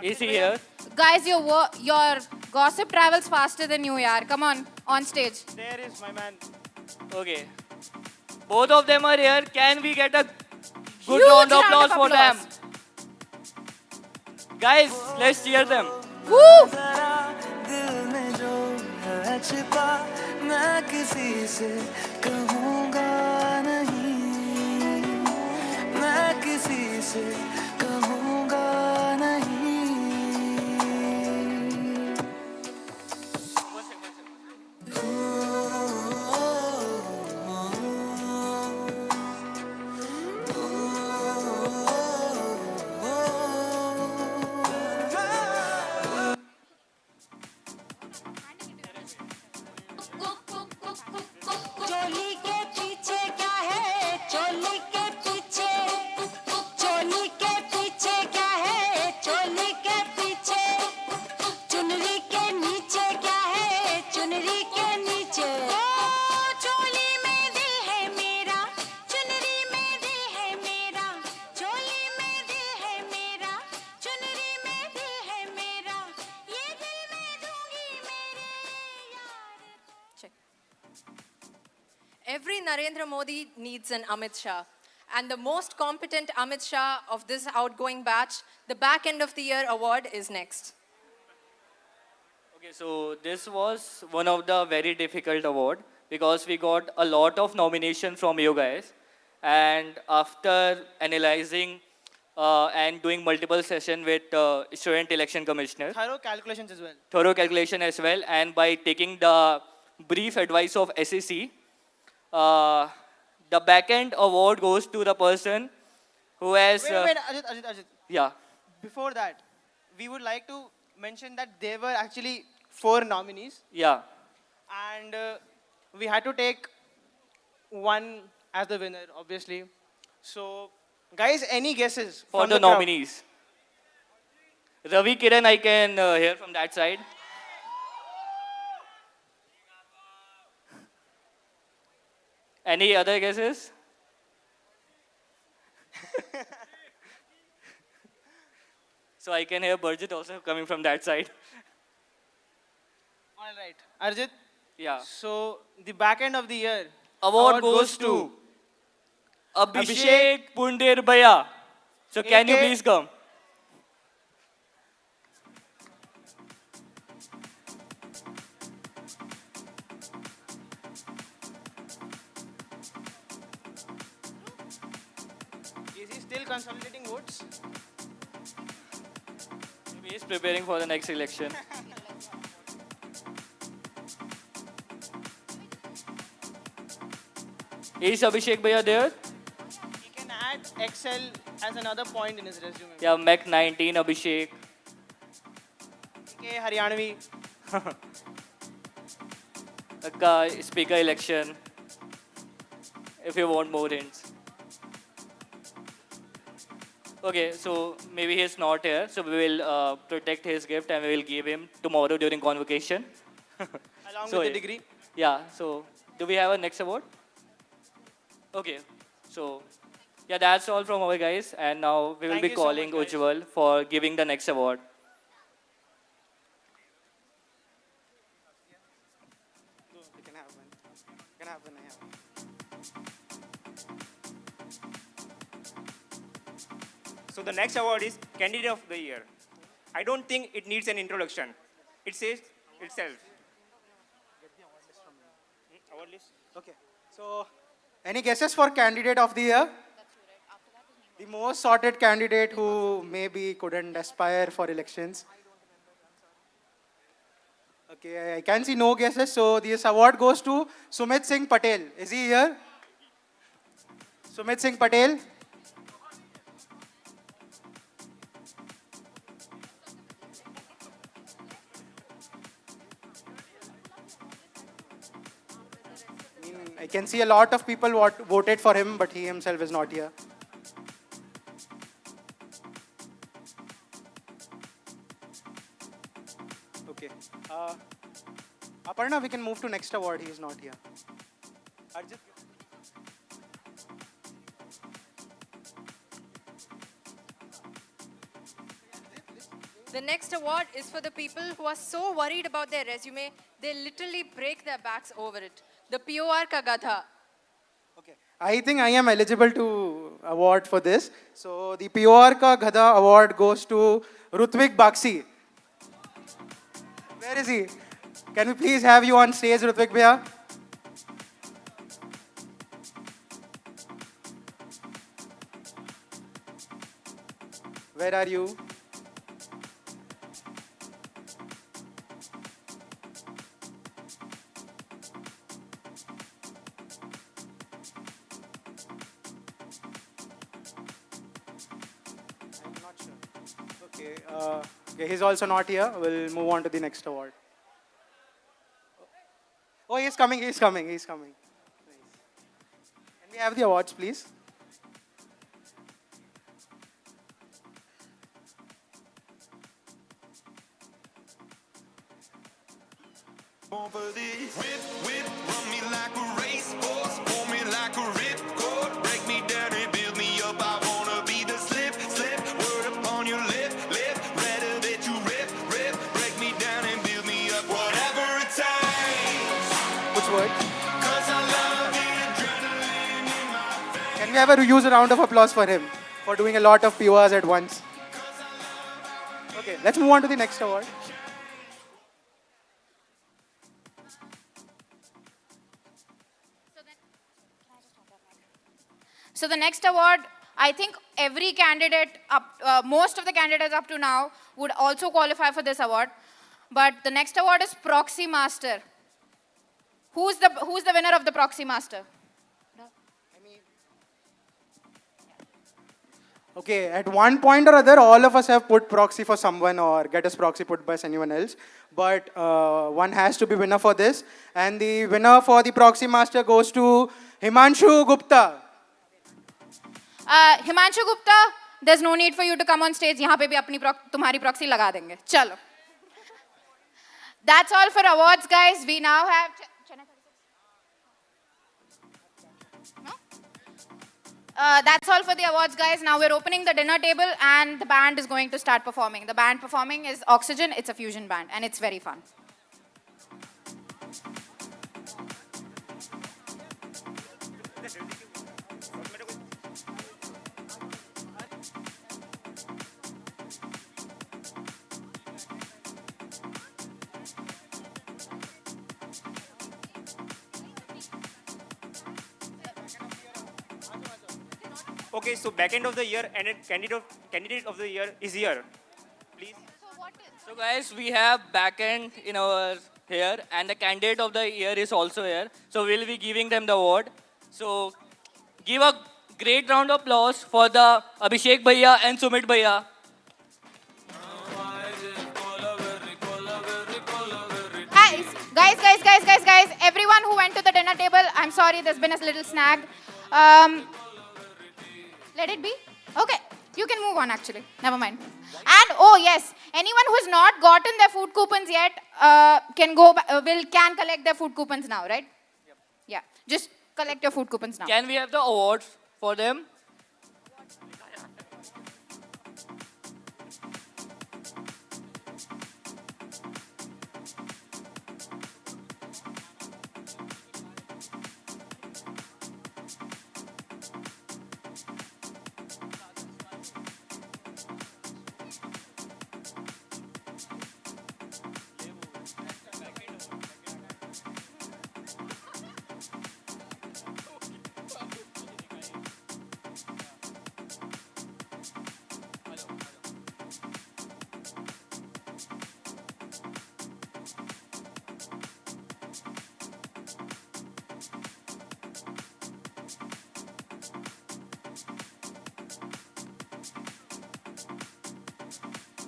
Is he here? Guys, your gossip travels faster than you, yaar. Come on stage. There is my man. Okay. Both of them are here. Can we get a good Huge round of round applause of for them? applause. Guys, let's cheer them. Woo! दिल में जो है छिपा मैं किसी से कहूँगा नहीं मैं किसी से कहूँगा नहीं चोली के पीछे क्या है चोली के पीछे चोली के पीछे क्या है चोली के पीछे चुनरी के नीचे क्या है चुनरी के नीचे ओ चोली में दिल है मेरा चुनरी में दिल है मेरा चोली में दिल है मेरा चुनरी में दिल है मेरा ये दिल मैं दूंगी मेरे यार Check. Every Narendra Modi needs an Amit Shah. And the most competent Amit Shah of this outgoing batch, the back end of the year award is next. Okay, so this was one of the very difficult award because we got a lot of nomination from you guys. And after analyzing and doing multiple session with student election commissioner, Thorough calculations as well. thorough calculation as well, and by taking the brief advice of SEC, the back-end award goes to the person who has... Wait, Ajit. Yeah. Before that, we would like to mention that there were actually 4 nominees. Yeah. And we had to take one as the winner, obviously. So, guys, any guesses For from the crowd? nominees. Ravi Kiran, I can hear from that side. Any other guesses? So I can hear Burjit also coming from that side. All right, Arjit. Yeah. So, the back end of the year Award goes to Abhishek Pundir Bhaiya. So can you AK please come? Is he still consolidating votes? He is preparing for the next election. Is Abhishek Bhaiya there? He can add Excel as another point in his resume. Yeah, Mech 19 Abhishek. AK Haryanvi. Speaker election. If you want more hints. Okay, so maybe he's not here, so we will protect his gift and we will give him tomorrow during convocation. Along So, with the yeah. degree. Yeah, so do we have a next award? Okay, so yeah, that's all from our guys, and now we will Thank be you so calling much, guys. Ujjwal for giving the next award. You can have one. You can have one. So the next award is Candidate of the Year. I don't think it needs an introduction. It says itself. Award list? Okay. So, any guesses for candidate of the year? The most sorted candidate who maybe couldn't aspire for elections. Okay, I can see no guesses. So, this award goes to Sumit Singh Patel. Is he here? Sumit Singh Patel. I can see a lot of people voted for him, but he himself is not here. Okay. Aparna, we can move to next award. He is not here. Arjit. The next award is for the people who are so worried about their resume, they literally break their backs over it. The POR Ka Gadha. I think I am eligible to award for this. So the POR Ka Ghada award goes to Rutvik Bakshi. Where is he? Can we please have you on stage, Rutvik Bhaiya? Where are you? I'm not sure. Okay, okay, he's also not here. We'll move on to the next award. Oh, he's coming, he's coming, he's coming. Nice. Can we have the awards, please? Which word? Can we have a use a round of applause for him for doing a lot of PORs at once? Okay, let's move on to the next award. So the next award, I think every candidate, most of the candidates up to now would also qualify for this award. But the next award is Proxy Master. Who's the winner of the Proxy Master? Okay, at one point or other, all of us have put proxy for someone or get us proxy put by anyone else. But one has to be winner for this. And the winner for the proxy master goes to Himanshu Gupta. Himanshu Gupta, there's no need for you to come on stage. यहाँ पे भी अपनी तुम्हारी proxy लगा देंगे. चलो. That's all for awards, guys. We now have. That's all for the awards, guys. Now we're opening the dinner table and the band is going to start performing. The band performing is Oxygen. It's a fusion band and it's very fun. Okay, so back end of the year and a candidate of the year is here. Please. So guys, we have backend in our here, and the candidate of the year is also here. So we'll be giving them the award. So give a great round of applause for the Abhishek Bhaiya and Sumit Bhaiya. Guys, everyone who went to the dinner table, I'm sorry, there's been a little snag. Let it be? Okay, you can move on actually, never mind. And oh yes, anyone who's not gotten their food coupons yet can collect their food coupons now, right? Yep. Yeah, just collect your food coupons now. Can we have the awards for them?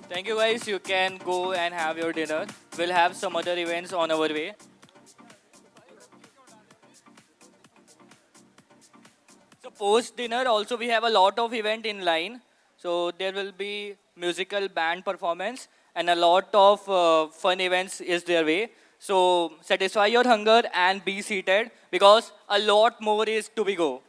Thank you guys. You can go and have your dinner. We'll have some other events on our way. So post dinner also we have a lot of event in line. So there will be musical band performance and a lot of fun events is their way. So satisfy your hunger and be seated because a lot more is to be go.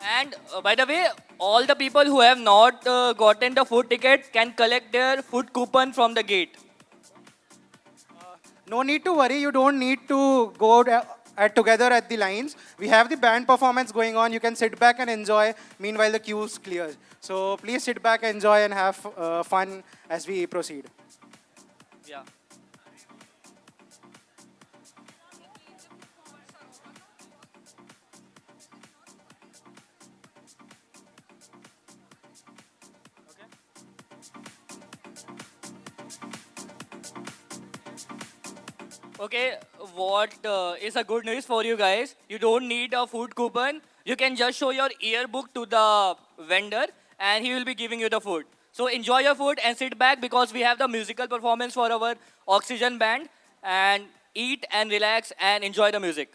And by the way, all the people who have not gotten the food ticket can collect their food coupon from the gate. No need to worry, you don't need to go together at the lines. We have the band performance going on. You can sit back and enjoy. Meanwhile, the queues clear. So please sit back, enjoy, and have fun as we proceed. Yeah. Okay, what is a good news for you guys? You don't need a food coupon. You can just show your yearbook to the vendor and he will be giving you the food. So enjoy your food and sit back because we have the musical performance for our Oxygen band and eat and relax and enjoy the music.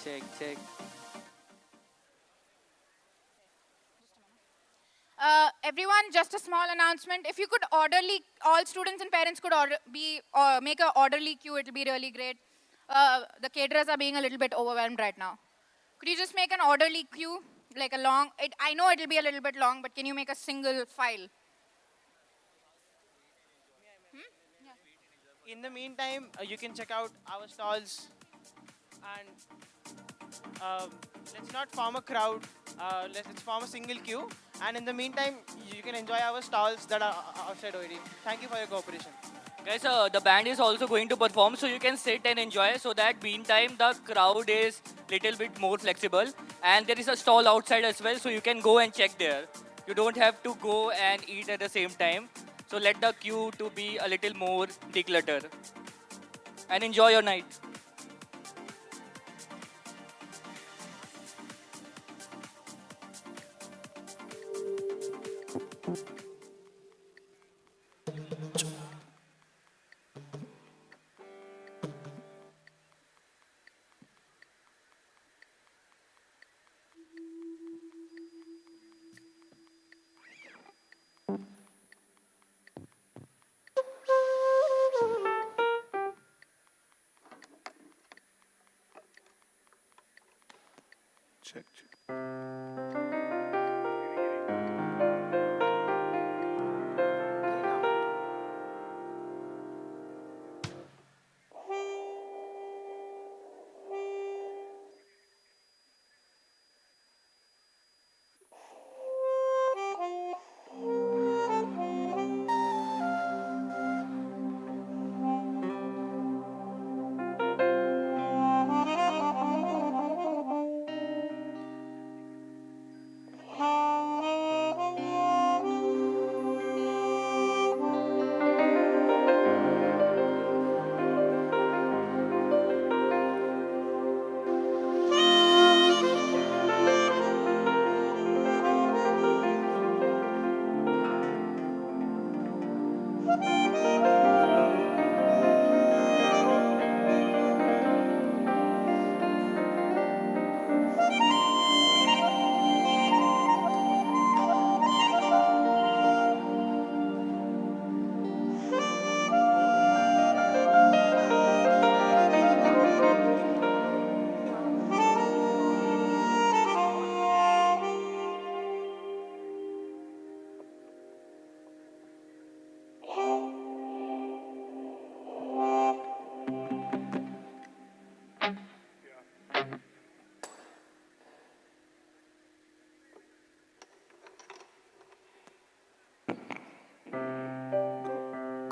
check, check. Everyone, just a small announcement. If you could all students and parents could make an orderly queue, it'll be really great. The caterers are being a little bit overwhelmed right now. Could you just make an orderly queue, like a long, I know it'll be a little bit long, but can you make a single file? In the meantime, you can check out our stalls and let's not form a crowd. Let's form a single queue. And in the meantime, you can enjoy our stalls that are outside OED. Thank you for your cooperation. Guys, the band is also going to perform, so you can sit and enjoy. So that meantime, the crowd is little bit more flexible, and there is a stall outside as well, so you can go and check there. You don't have to go and eat at the same time. So let the queue to be a little more declutter, and enjoy your night. Check, check.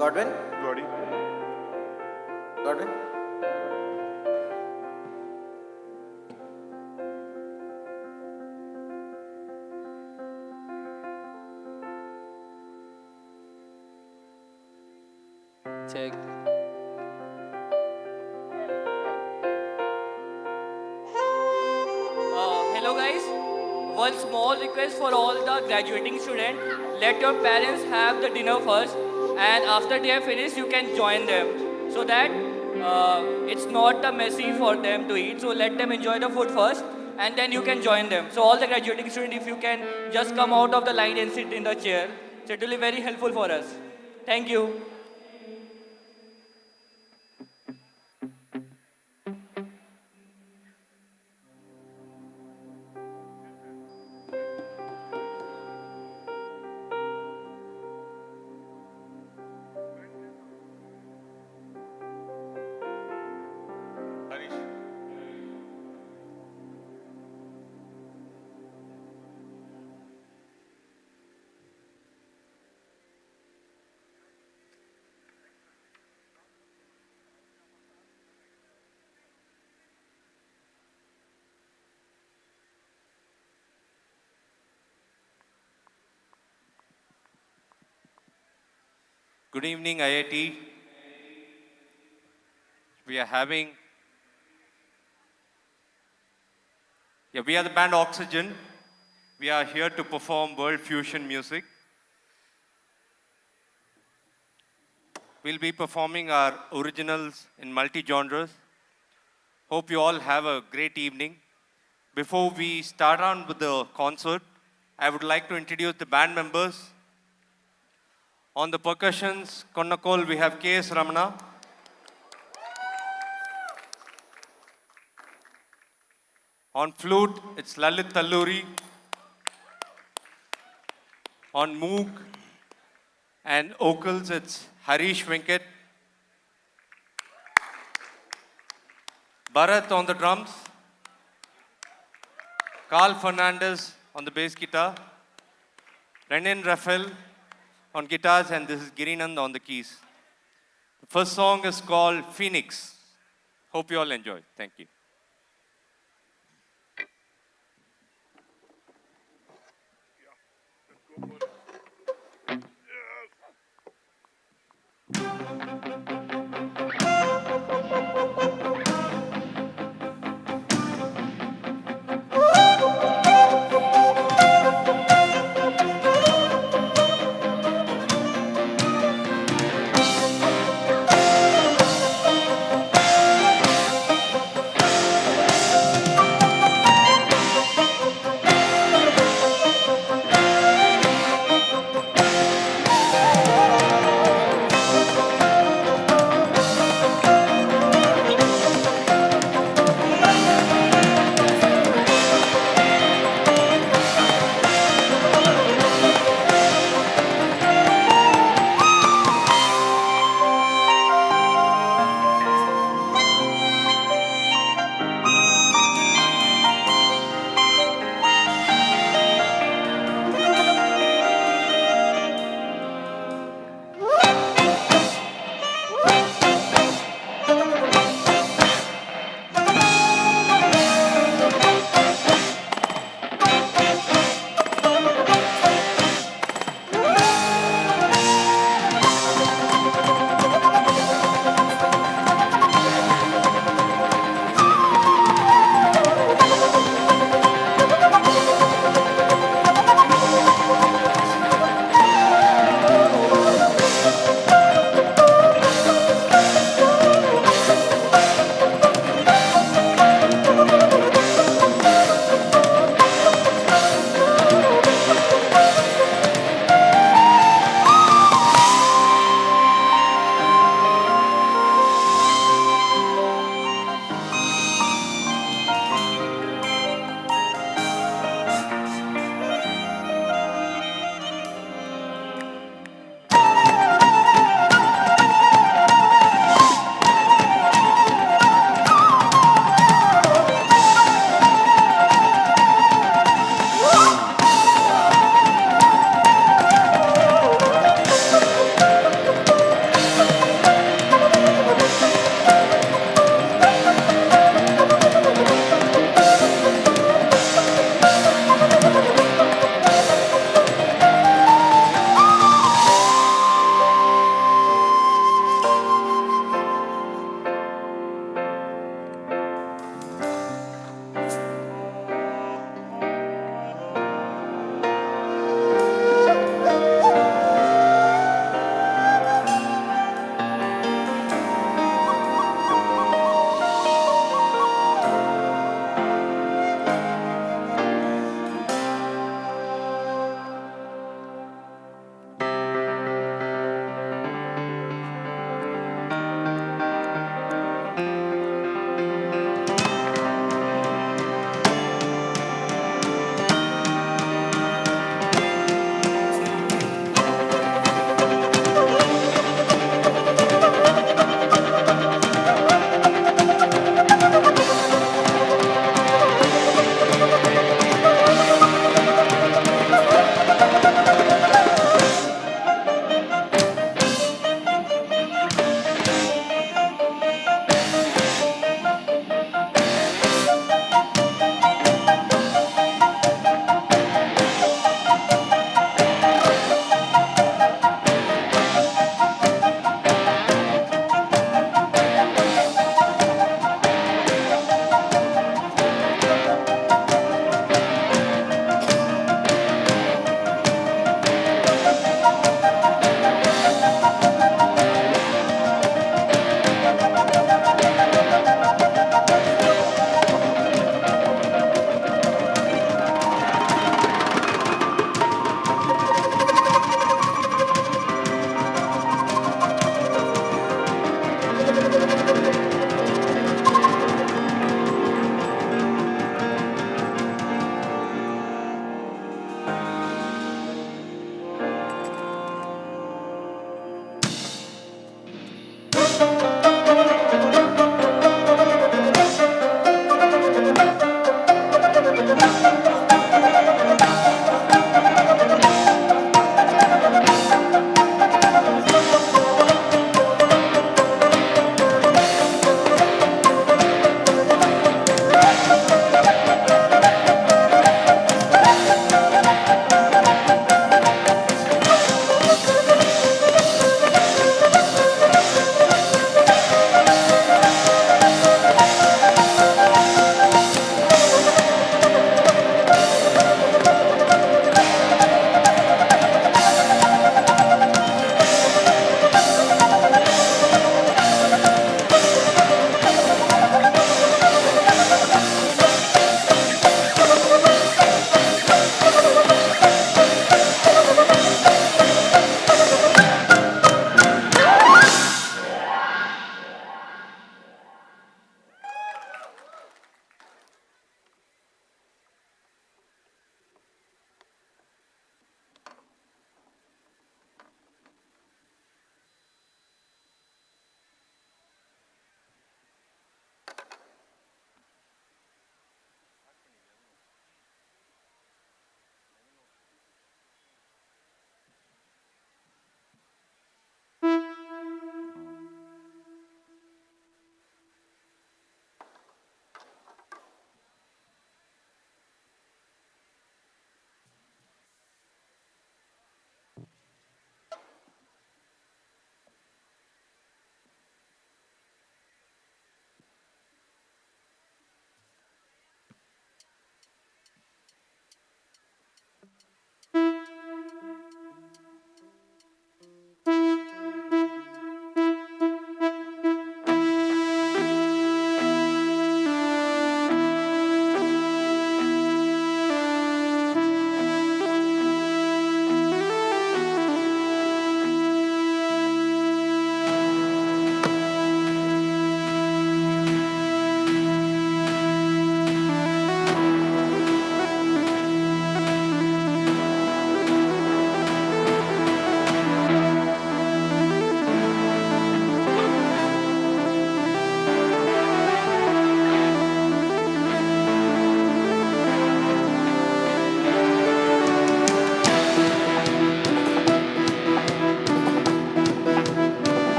Godwin? Godwin? Check. Hello guys. One small request for all the graduating students. Let your parents have the dinner first, and after they are finished, you can join them, so that it's not messy for them to eat. So let them enjoy the food first, and then you can join them. So all the graduating students, if you can just come out of the line and sit in the chair, so it will be very helpful for us. Thank you. Good evening, IIT. We are having, we are the band Oxygen. We are here to perform world fusion music. We'll be performing our originals in multi-genres. Hope you all have a great evening. Before we start on with the concert, I would like to introduce the band members. On the percussions, Konnakol, we have K.S. Ramana. On flute, it's Lalit Talluri. On Moog and vocals, it's Harish Venkat. Bharat on the drums. Carl Fernandez on the bass guitar. Renan Rafael on guitars, and this is Girinand on the keys. The first song is called Phoenix. Hope you all enjoy. Thank you.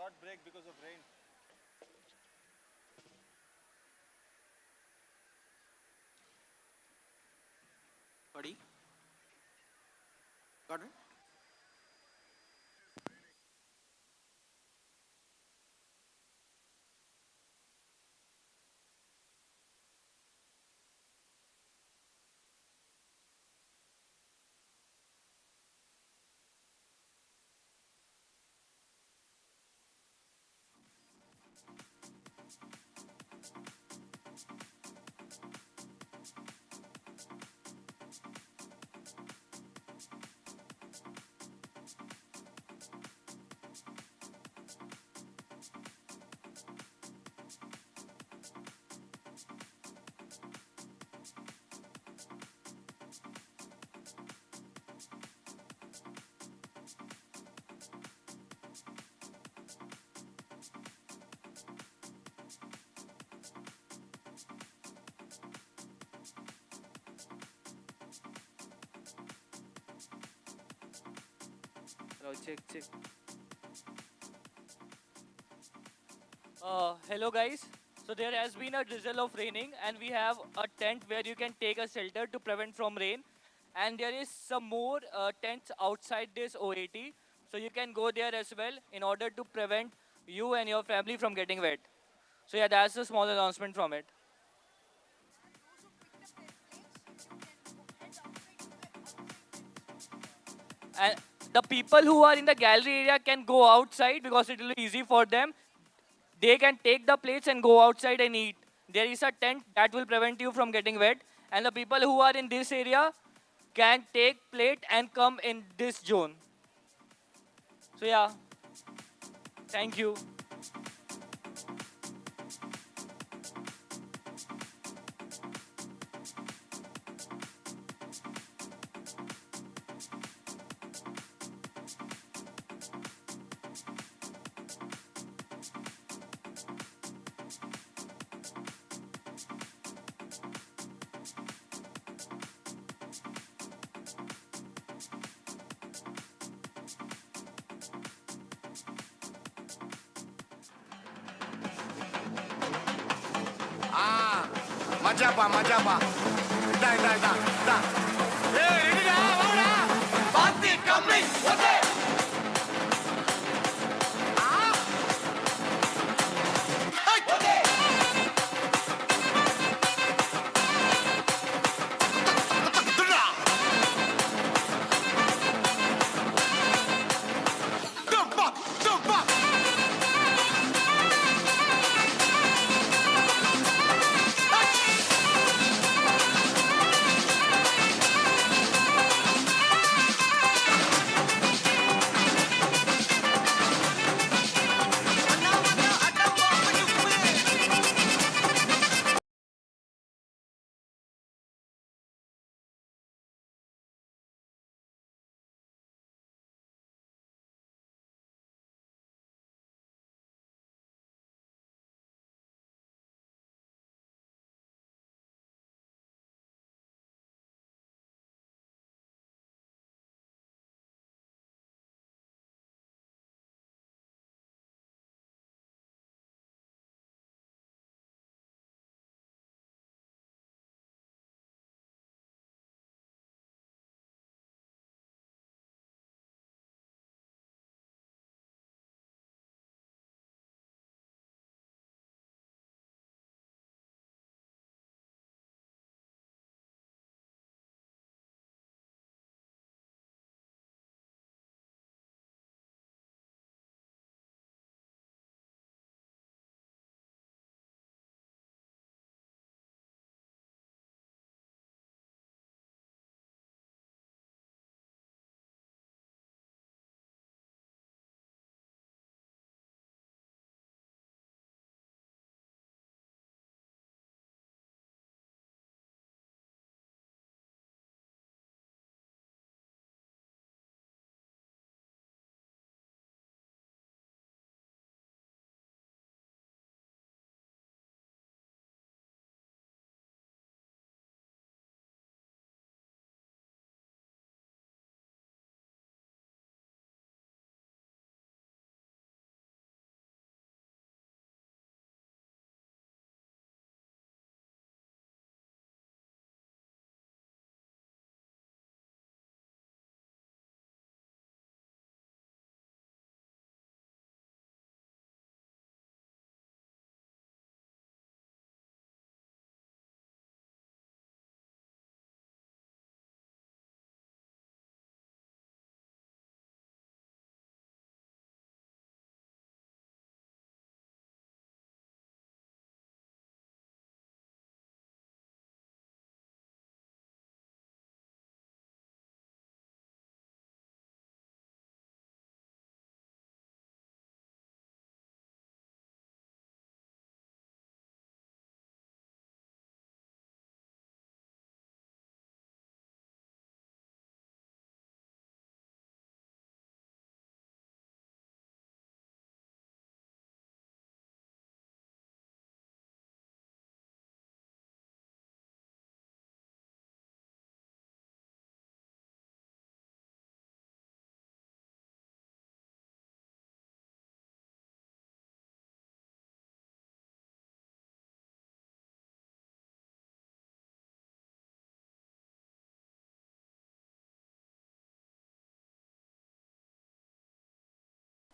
short break because of rain. Buddy? Got it? Check. Hello guys. So there has been a drizzle of raining and we have a tent where you can take a shelter to prevent from rain. And there is some more tents outside this OAT. So you can go there as well in order to prevent you and your family from getting wet. So yeah, that's a small announcement from it. And the people who are in the gallery area can go outside because it will be easy for them. They can take the plates and go outside and eat. There is a tent that will prevent you from getting wet. And the people who are in this area can take plate and come in this zone. So yeah, thank you. மஜாப்பா இதா ஏய் ரெடிடா வாடா பாத்தி கம்மி okay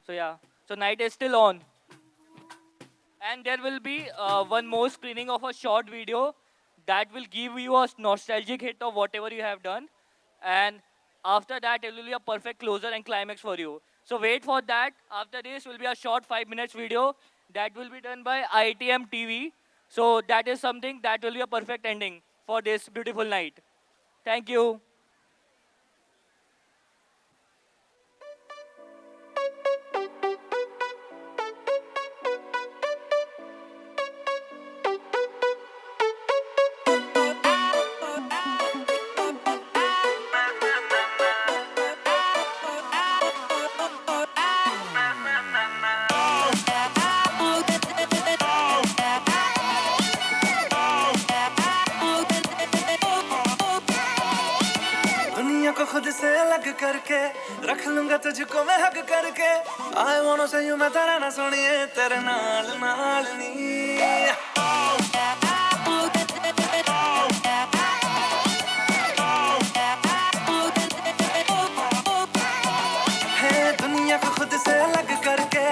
So yeah, so night is still on. And there will be one more screening of a short video that will give you a nostalgic hit of whatever you have done. And after that, it will be a perfect closer and climax for you. So wait for that. After this will be a short 5 minutes video that will be done by ITM TV. So that is something that will be a perfect ending for this beautiful night. Thank you. दुनिया को खुद से अलग करके रख लूंगा तुझको मैं हक करके I wanna say you मैं तेरा ना सुनिए तेरे नाल नाल नी है दुनिया को खुद से अलग करके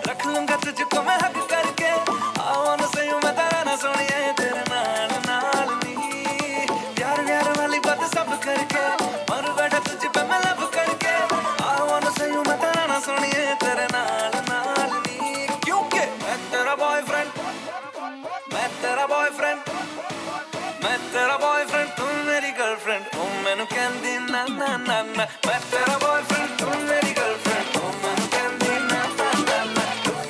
रख लूंगा तुझको मैं हक करके I wanna say you मैं तेरा ना सुनिए तेरे नाल नाल नी प्यार प्यार वाली बात सब करके मर बैठा तुझ पे मैं लब करके I wanna say you मैं तेरा ना सुनिए तेरे नाल नाल नी क्योंकि मैं तेरा बॉयफ्रेंड मैं तेरा बॉयफ्रेंड तू मेरी गर्लफ्रेंड तू मैनू कहंदी ना ना ना ना मैं तेरा बॉयफ्रेंड तू मेरी गर्लफ्रेंड तू मैनू कहंदी ना ना ना ना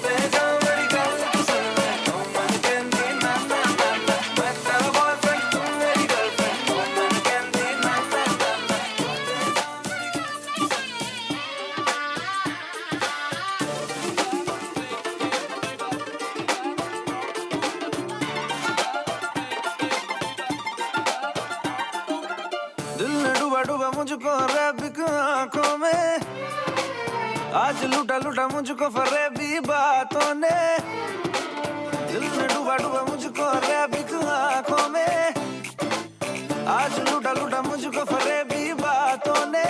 ते जा मेरी गल तू सुन ले तू मैनू कहंदी ना ना ना ना मैं तेरा बॉयफ्रेंड तू मेरी गर्लफ्रेंड तू मैनू कहंदी ना ना ना ना दिल ने डूबा डूबा मुझको रैबिक आंखों में आज लूटा लूटा मुझको फरेबी बातों ने दिल ने डूबा डूबा मुझको रैबिक आंखों में आज लूटा लूटा मुझको फरेबी बातों ने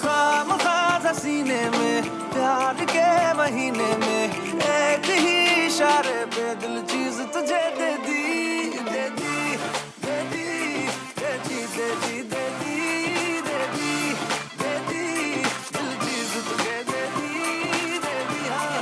खाम खास सीने में प्यार के महीने में एक ही इशारे पे दिल चीज तुझे दे दी दे दी दे दी दे दी दे दी दे दी दे दी दे दी दिल चीज तुझे दे दी हाँ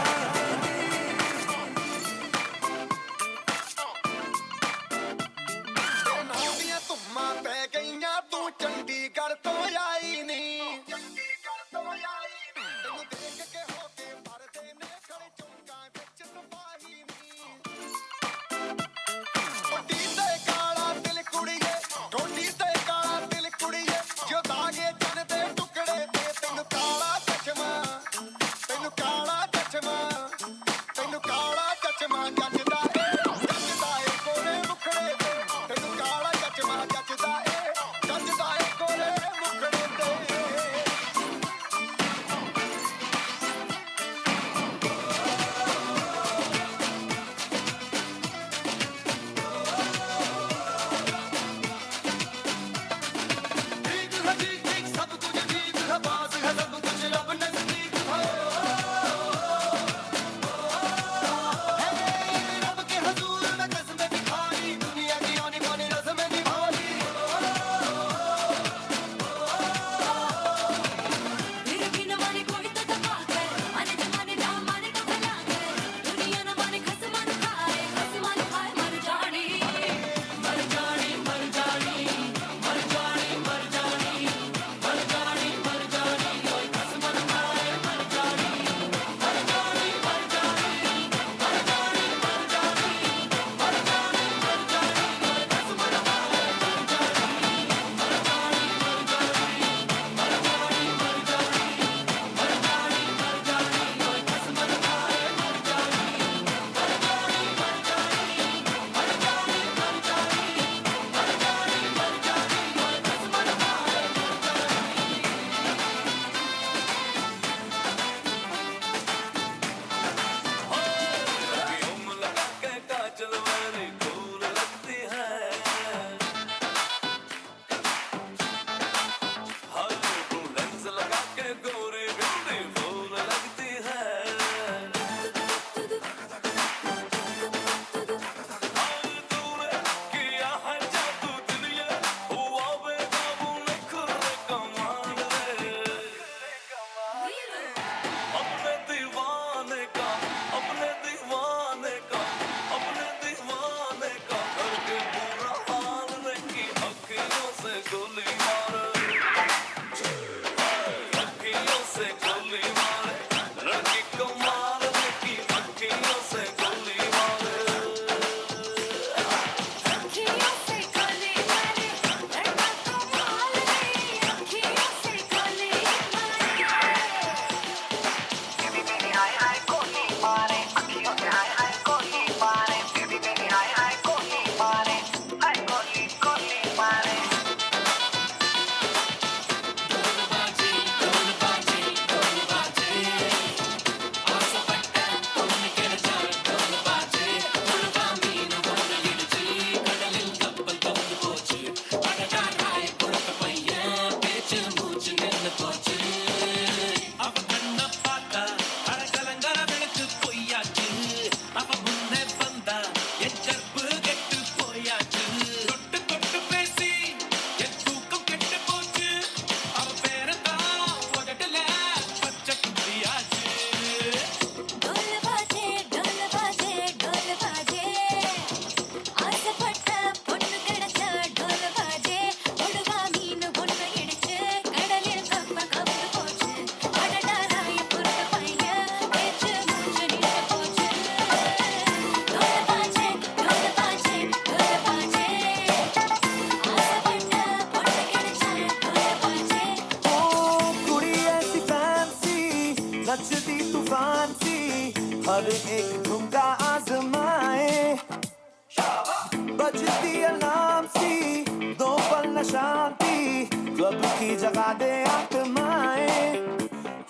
दे आत्माएं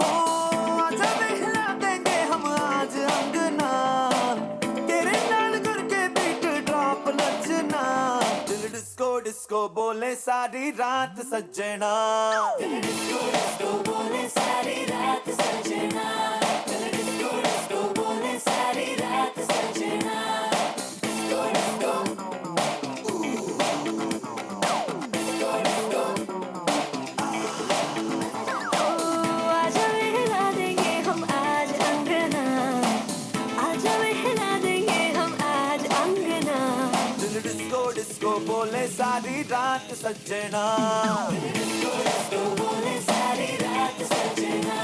हो आजा बहला देंगे हम आज अंगना तेरे नाल करके बीट ड्रॉप नचना दिल डिस्को डिस्को बोले सारी रात सजना दिल डिस्को डिस्को बोले सारी रात सजना दिल डिस्को डिस्को बोले सारी रात सजना डिस्को डिस्को आजा बहला देंगे हम आज अंगना आजा बहला देंगे हम आज अंगना दिल डिस्को डिस्को बोले सारी रात सजना दिल डिस्को डिस्को बोले सारी रात सजना